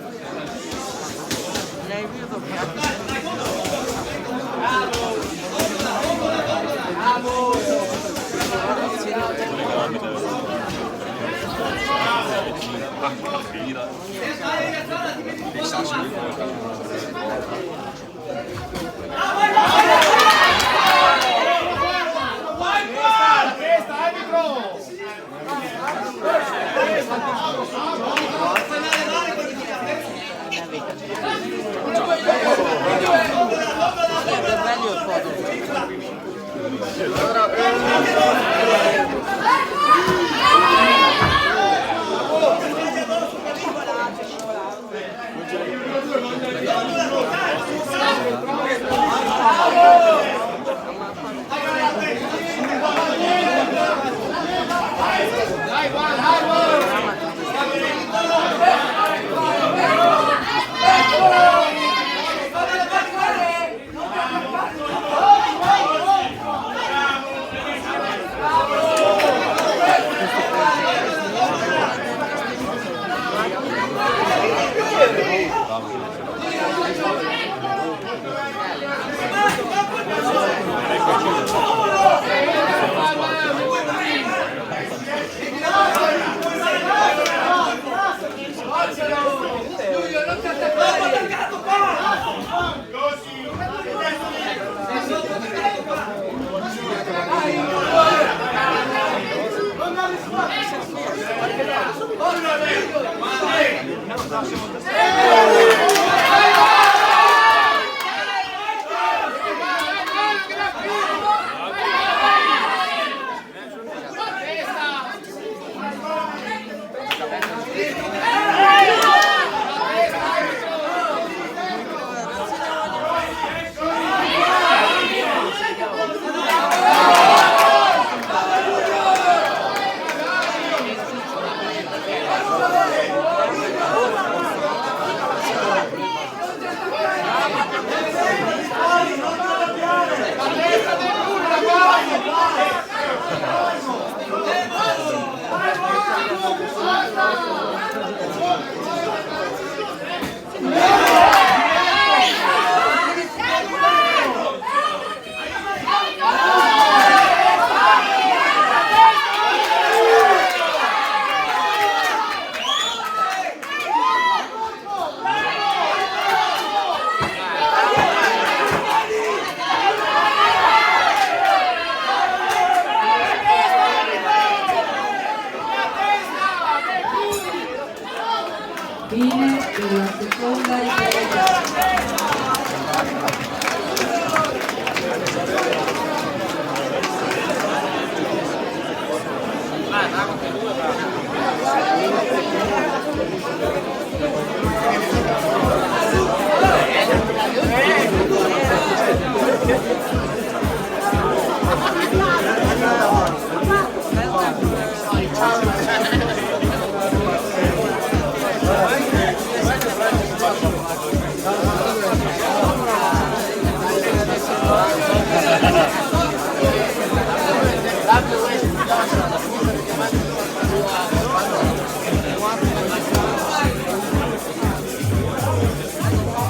Fine della seconda ripresa.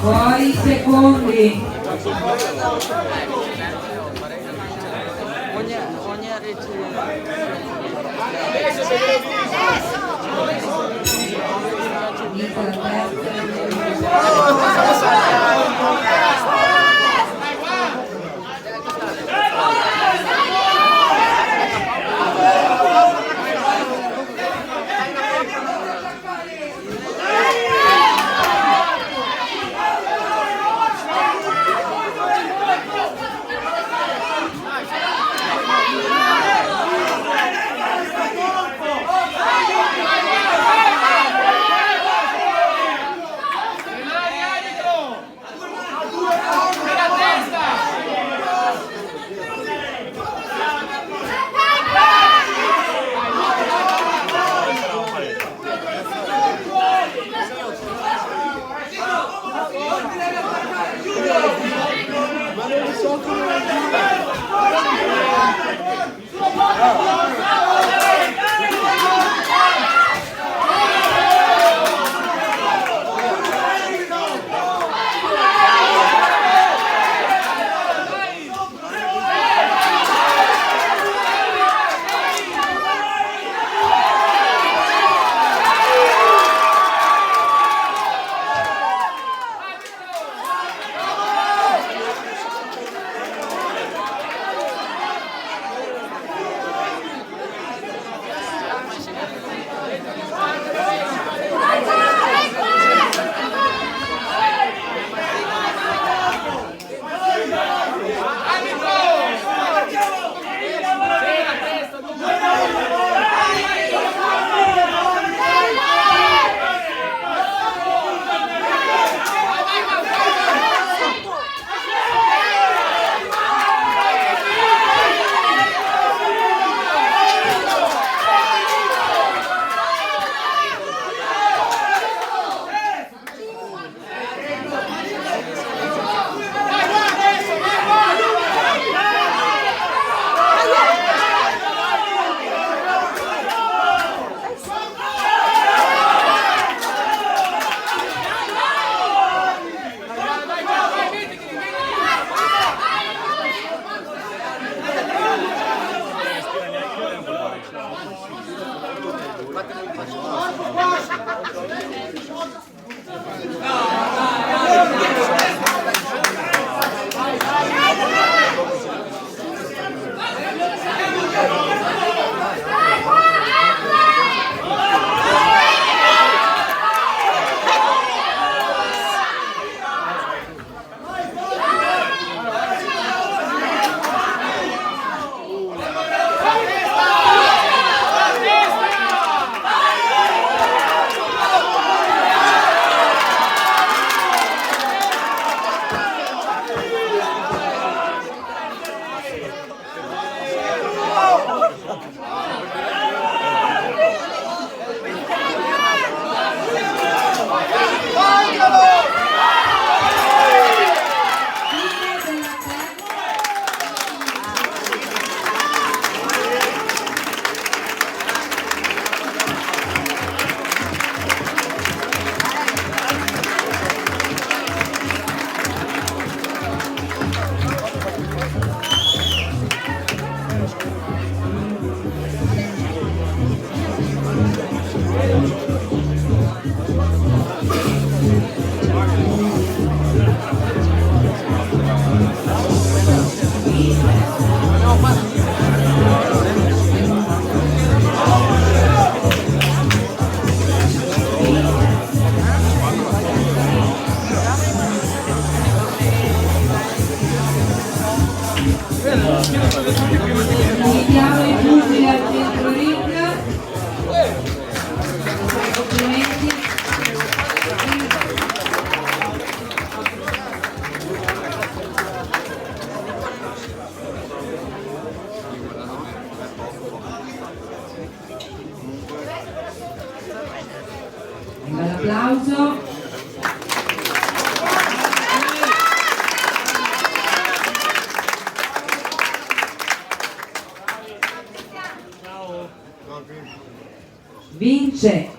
Fuori i secondi. Inizia la terza.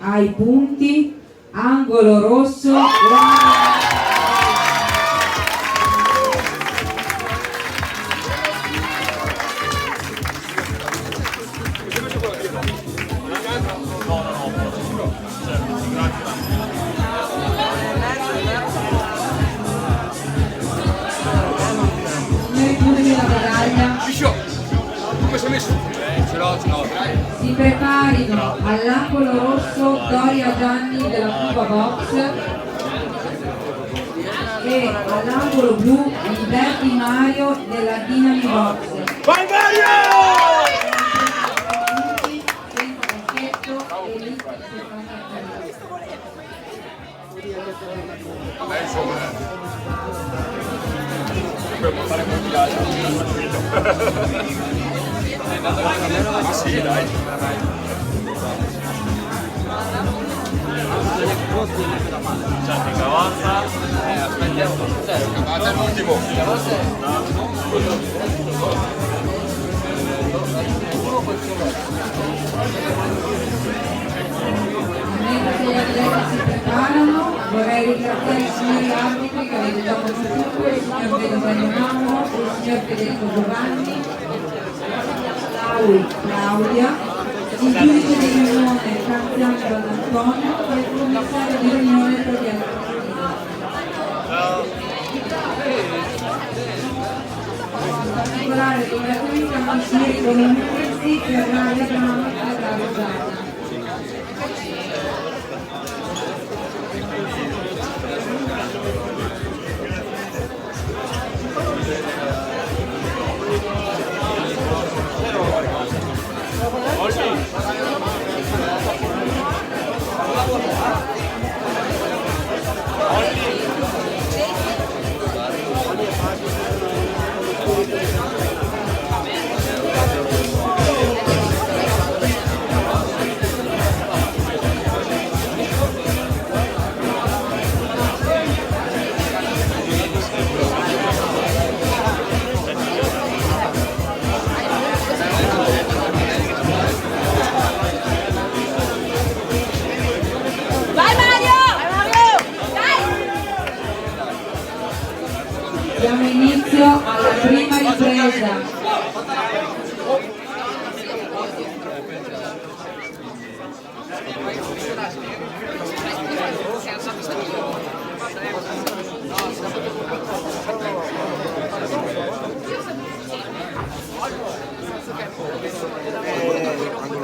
ai punti, angolo rosso, si preparino all'angolo rosso Doria Gianni della Cuba Box e all'angolo blu Liberti Mario della Dinami Box. Vai Mario! Sì, dai. Aspettiamo. Vado all'ultimo. Mentre gli atleti si preparano, vorrei ringraziare i signori arbitri che avete già conosciuto, il signor Vedovello Mammo, il signor Federico Giovanni, Claudia, il giudice di riunione Canziano Antonio e il commissario di riunione Togliano. In particolare ringraziamenti a consiglieri comunisti per la Grama e la Rosana. Diamo inizio alla prima ripresa.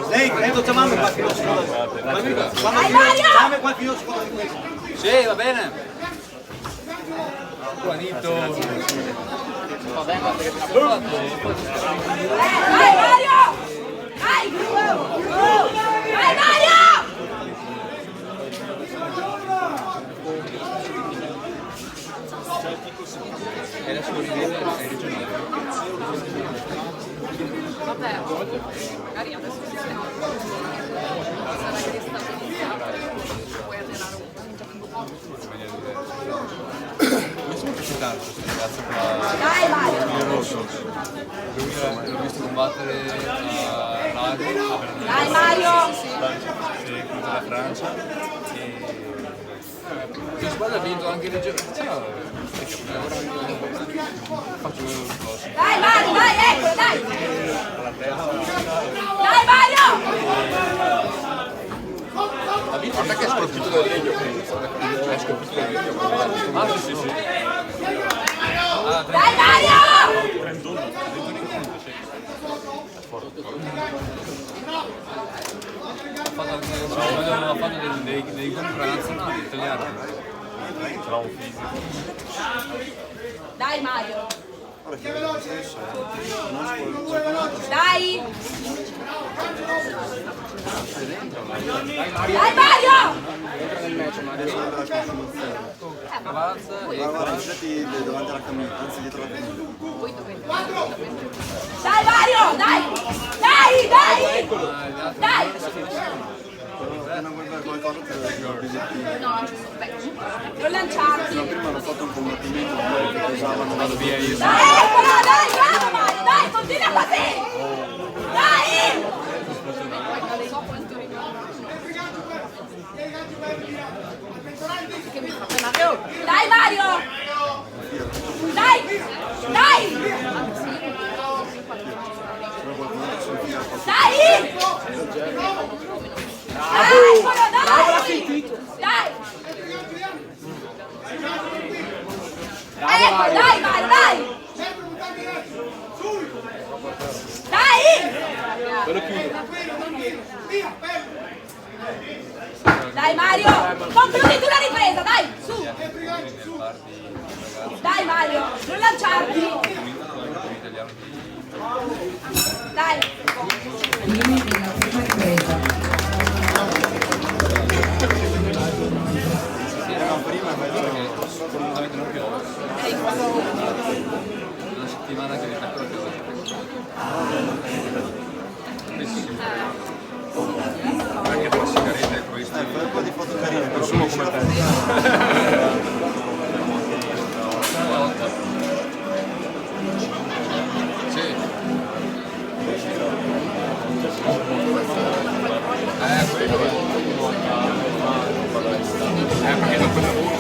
Lei credo chiamando qualche secondo. Chiami qualche secondo di questo. Sì, va bene. Juanito. Vai Mario! Vai! Vai Mario! Vabbè, magari adesso si sta. Sarà che sta puoi allenare un po'. Mi sono piaciuto tanto questo ragazzo qua. Dai Mario! Il rosso. L'ho visto combattere a Lago. Dai Mario! Quello della Francia. La squadra ha vinto anche le giocatori. Faccio quello che posso. Dai Mario, dai, ecco, dai! Dai Mario! Guarda che è scolpito dal legno, è scolpito dal legno. Ah, sì, sì. Dai Mario! 31. Ha fatto dei compranazionali italiani. C'era un fisico. Dai Mario! Dai! Dai Mario! Avanza e davanti alla camminata, anzi dietro la camminata. Dai Mario! Dai! Dai! Dai! Dai! Non vuoi fare qualcosa per il bigliettino? No, non lanciarti! Prima hanno fatto un combattimento che pesavano. vado via io. Dai, eccolo! Dai, bravo Mario! Dai, continua così! Dai! Dai Mario! Dai! Dai! Dai! Eccolo, dai! Dai! Ecco, dai Mario, dai! Dai! Dai Mario! Concludi tu la ripresa, dai! Su! Dai Mario! Non lanciarti! Dai! Fine della prima ripresa. Una settimana che diventa proprio anche per sigarette e questo fai un po' di foto carine, però sono come te. Sì. Perché non quel lavoro.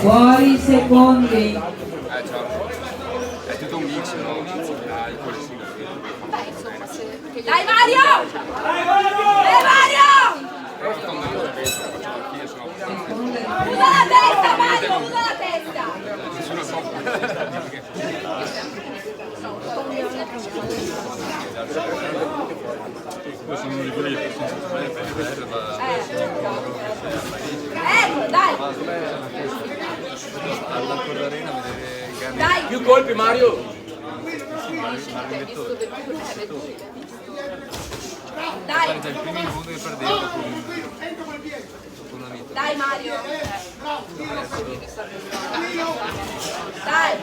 Fuori secondi. Certo. È tutto un mix, no? Dai, con le sigarette. Dai Mario! Dai Mario! Quando io la penso, la faccio anch'io, sono Usa la testa Mario! Usa la testa! nessuno so. Poi sono di quelli che sono Ecco, dai! alla Corrarena a vedere i gare. Dai! Più colpi Mario! Dai! Fare già il primo incontro che perdeva dopo una vita. Dai Mario! Dai!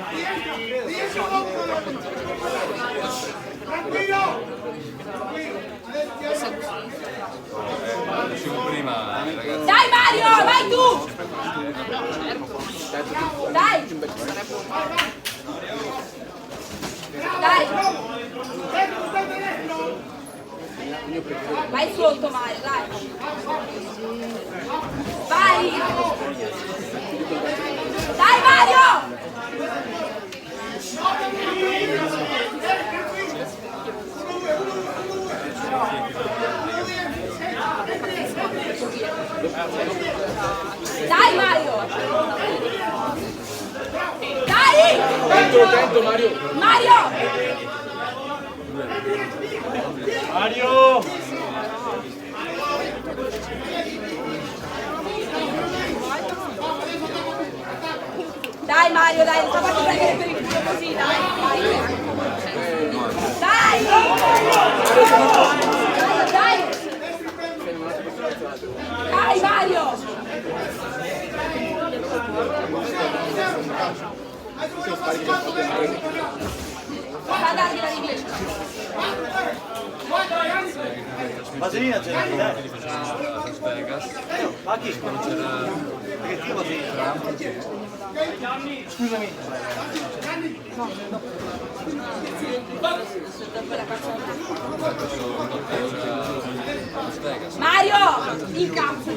Dicevo prima, ragazzi, Dai Mario! Vai tu! Dai! Dai! Vai sotto Mario, dai! Vai! Dai Mario! Dai Mario! Dai! Dentro Mario! Mario! Mario! Dai Mario, dai, non sta facendo prendere per il culo così, dai! Dai! Dai! Dai Mario! Va dargli la rivincita! Vaselina c'è anche a te. Las Vegas, Ma chi? quando c'era Perché ti vaselina? Scusami. Las Vegas. Mario! Incazzo!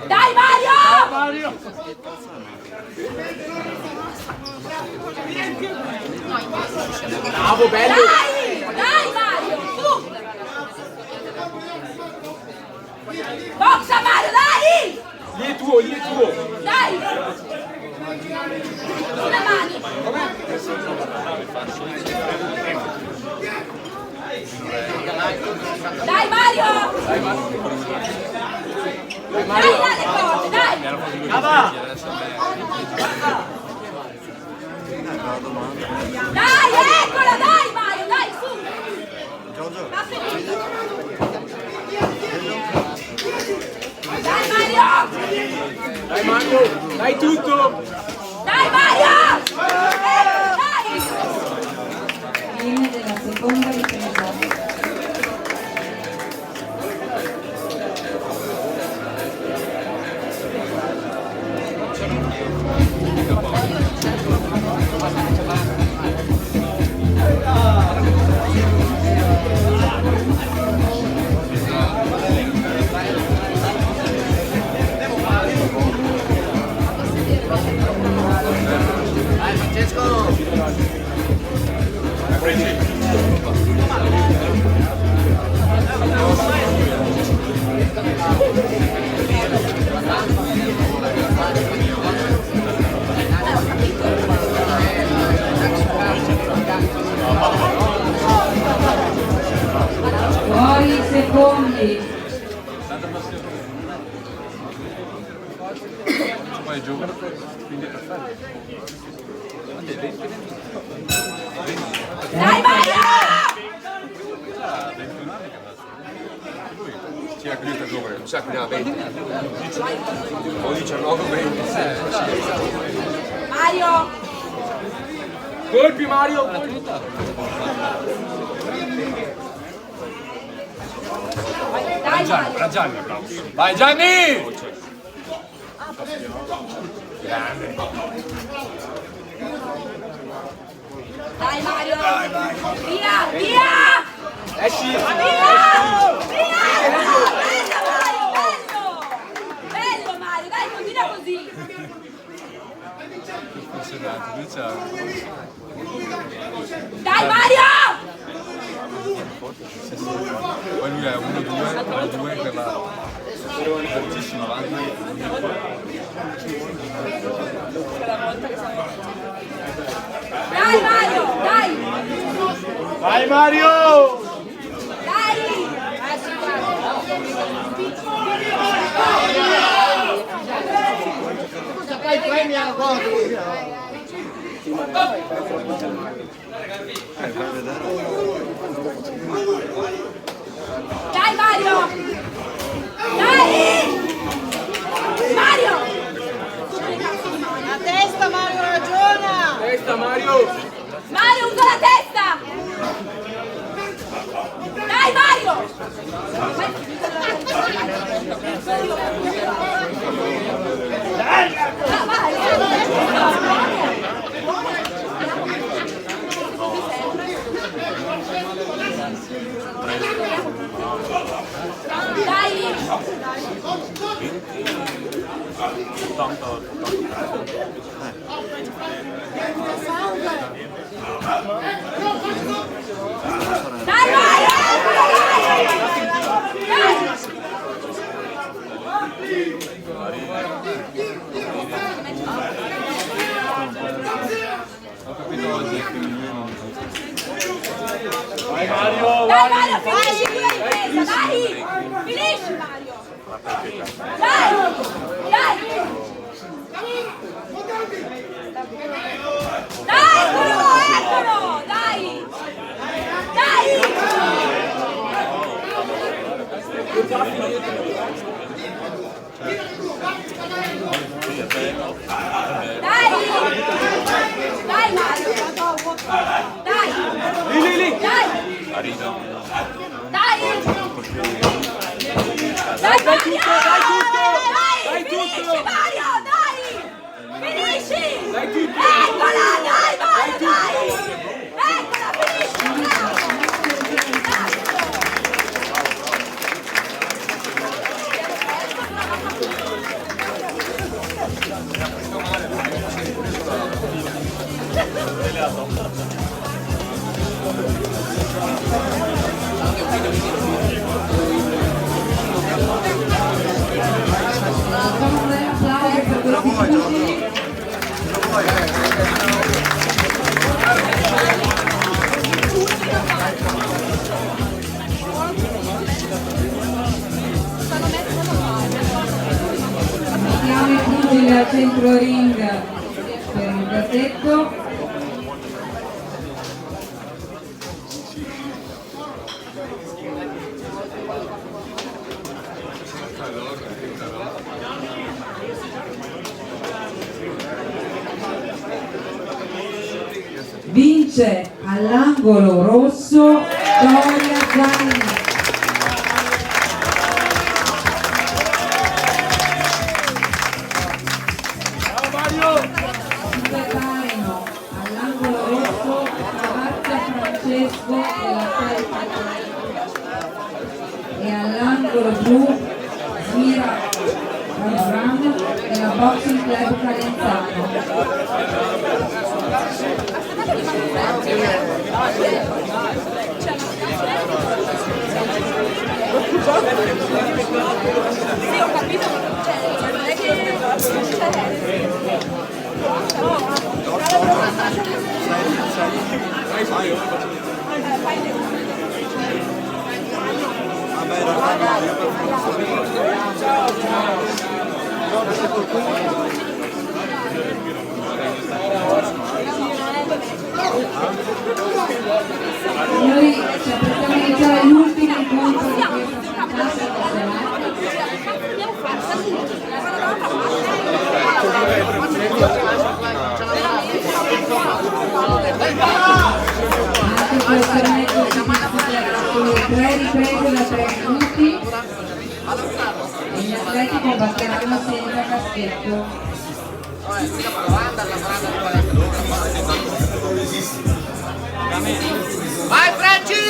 Dai Mario! Bravo, bello! Dai! Dai Mario! Su! Boxa Mario, dai! Lì è tuo, lì è tuo! Dai! Sulle mani! Dai Mario! Dai dalle corde, dai! Mi hanno fatto due difficili, adesso a me. Dai, eccola, dai Mario, dai, su! Giorgio. Va finito! Dai Mario! Dai Mario! Dai tutto! Dai Mario! Dai! Fine della seconda ripresa. Poi è giovane, quindi è perfetto. Dai Mario! Ha 21 anni che lui sì, anche lui sta giovane, Non sa che ne ha 20. O 19 o 20. Mario! Colpi Mario! Dai Gianni, Mario! Gianni, vai Gianni! Grande. Dai Mario! Via! Via! Esci! Via! Via! Bello Mario! Bello! Bello Mario! Dai, continua così! Impressionante, lui c'ha... Dai Mario! Poi lui è 1-2 per la... fortissimo avanti. Dai Mario! Dai! Vai Mario! Dai! Dai Mario! Dai! Mario! La testa Mario ragiona! Testa Mario! Mario, usa la testa! Dai Mario! Dai Mario! Vai Mario! Dai Mario, finisci qui la ripresa, dai! Finisci Mario! Dai! Dai! Dai, eccolo! Dai! Dai! Dai! Dai Mario! Dai! Lì! Dai! Arriva. Dai! Dai tutto! Dai! Dai Finisci tutto! Mario, dai! Finisci! Dai tutto! Eccola, dai Mario, dai! Eccola, finisci! Facciamo un applauso per questi tutti. Mettiamo i pugili al centro ring per il gazzetto. Vince all'angolo rosso Doria Zanni. Ciao Mario! Si preparino all'angolo rosso Marta Francesco della Terra e all'angolo blu Mira Ram della Boxing Club Calenzano. Sì, ho capito, cioè, non è che... Noi ci apprestiamo a iniziare l'ultimo incontro di questa fantastica serata. Anche questo evento si disputerà con 3 riprese da 3 minuti e gli atleti combatteranno senza caschetto. Vai Franci!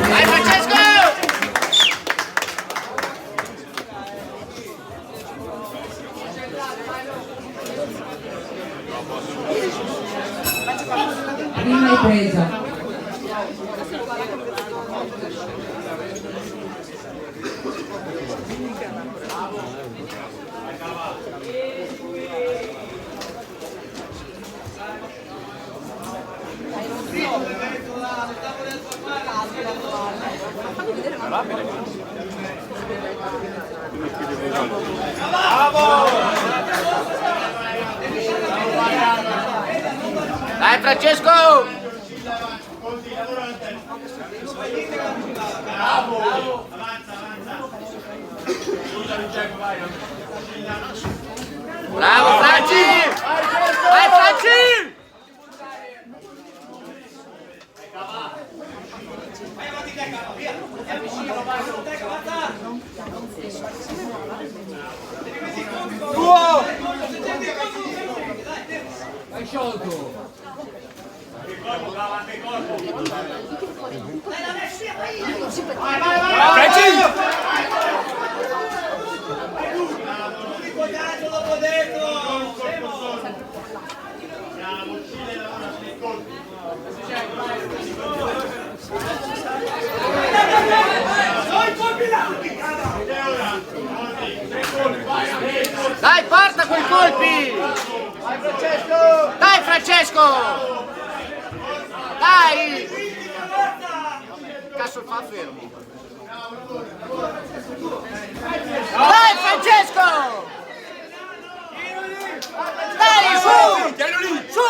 Vai Francesco! Prima ripresa. Dai Francesco! Bravo Franci! Vai Franci! Hai sciolto! Dai, porta quei colpi! Dai Francesco! Dai! Cazzo fa fermo! Dai Francesco! Dai, su! Su!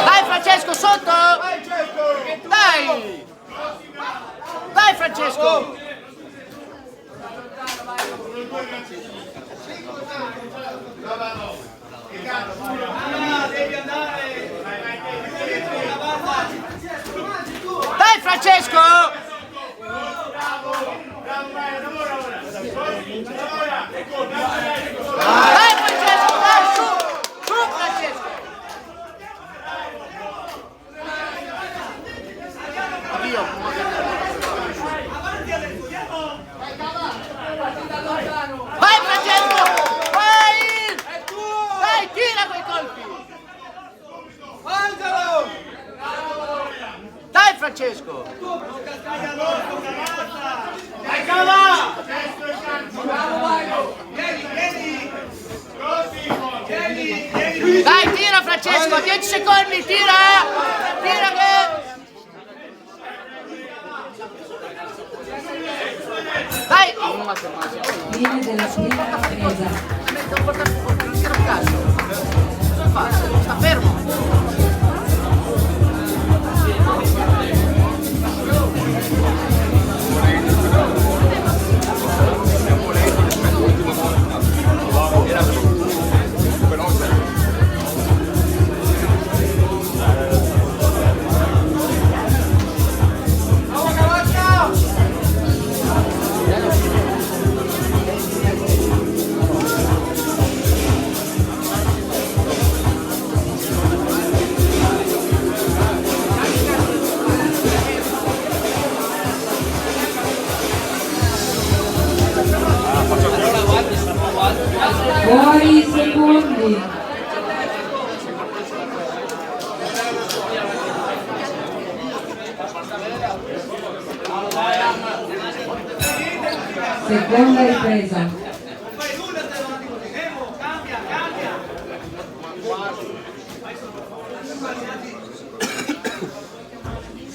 Dai Francesco, sotto! Dai! Dai Francesco! Dai Francesco! Dai Francesco, dai, su! Su Francesco! Vai Francesco! Vai! Dai, tira quei colpi! Dai Francesco! Vai Cava! Dai, tira Francesco, 10 secondi, tira! Tira che... Dai! Fine della prima ripresa. Non tira un cazzo. Cosa fa? Sta fermo. Fuori i secondi. Seconda ripresa. Fai nulla se non ti così. Nemo, cambia, cambia.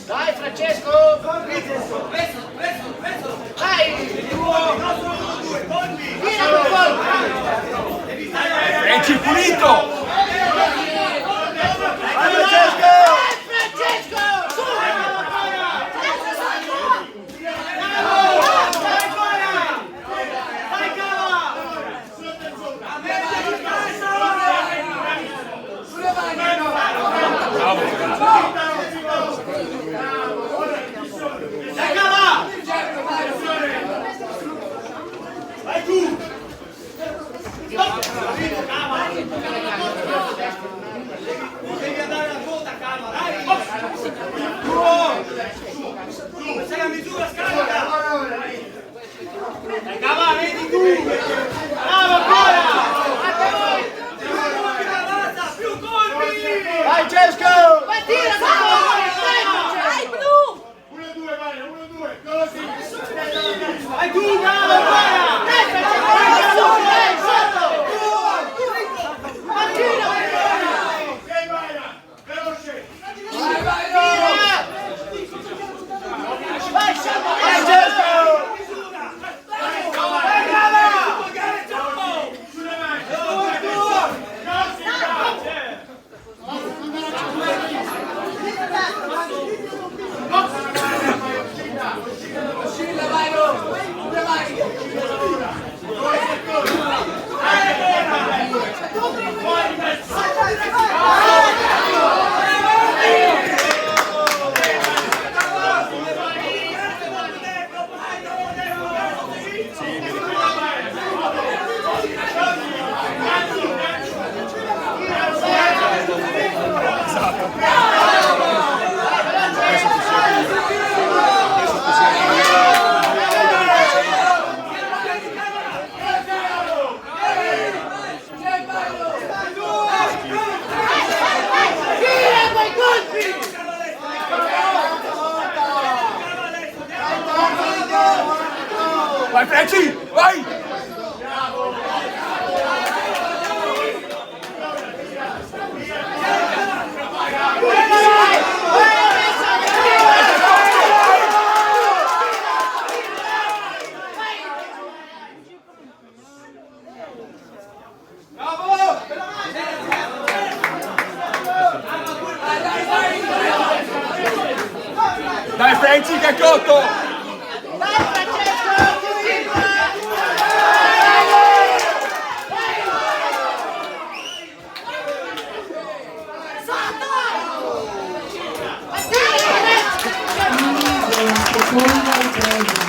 Dai Francesco! Preso. Dai! No, sono due, colpi. Devi stare. Frenci pulito! Francesco! Su! Vai tu! Devi andare alla quota, calma, dai! C'è la misura, scarica! Cava, vedi tu! Bravo ancora! Più colpi! Vai Francesco! Vai, tira, dai, blu! 1-2, Mario, 1-2, così. Vai tu, bravo ancora! Ok, Maria, veloce. Vai Frenci, vai! Dai Frenci che è cotto! Seconda ripresa.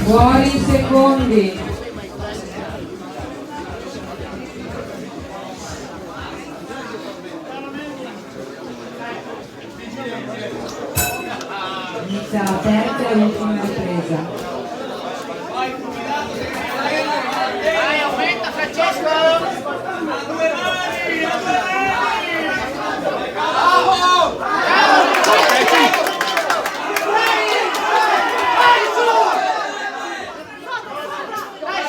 Fuori i secondi. Inizia la terza e l'ultima ripresa. Dai, aumenta Francesco! Dai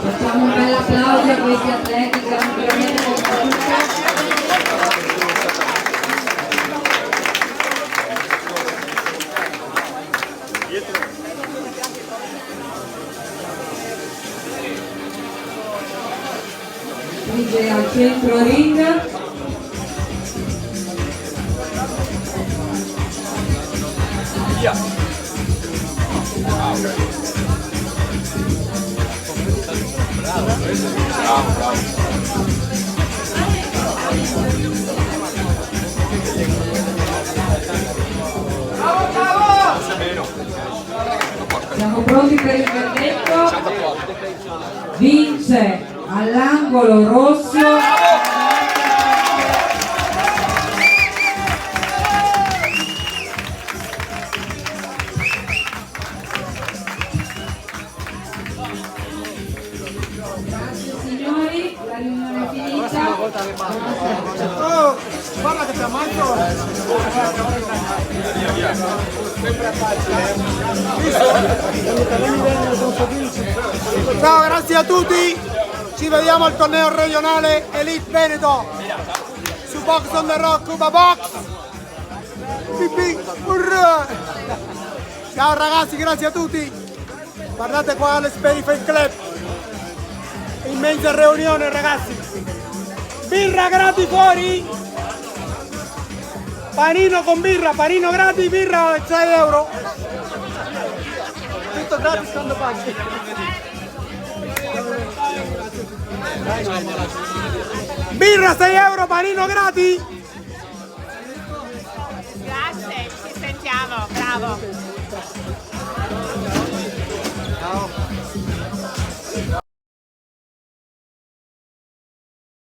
Facciamo un bel applauso a questi atleti che hanno veramente combattuto. Dirige al centro ring. Siamo pronti per il verdetto. Vince all'angolo rosso signori, la riunione è finita. Oh, guarda che ti ammazzo! Ciao, grazie a tutti! Ci vediamo al torneo regionale Elite Veneto su Box on the Rock, Cuba Box! Pipì, urrà! Ciao ragazzi, grazie a tutti! Guardate qua all'Esperi Fan Club! Immensa riunione ragazzi! Birra gratis fuori! Panino con birra, panino gratis, birra 6 euro! Tutto gratis quando paghi! Birra 6 euro, panino gratis! Grazie, ci sentiamo, bravo!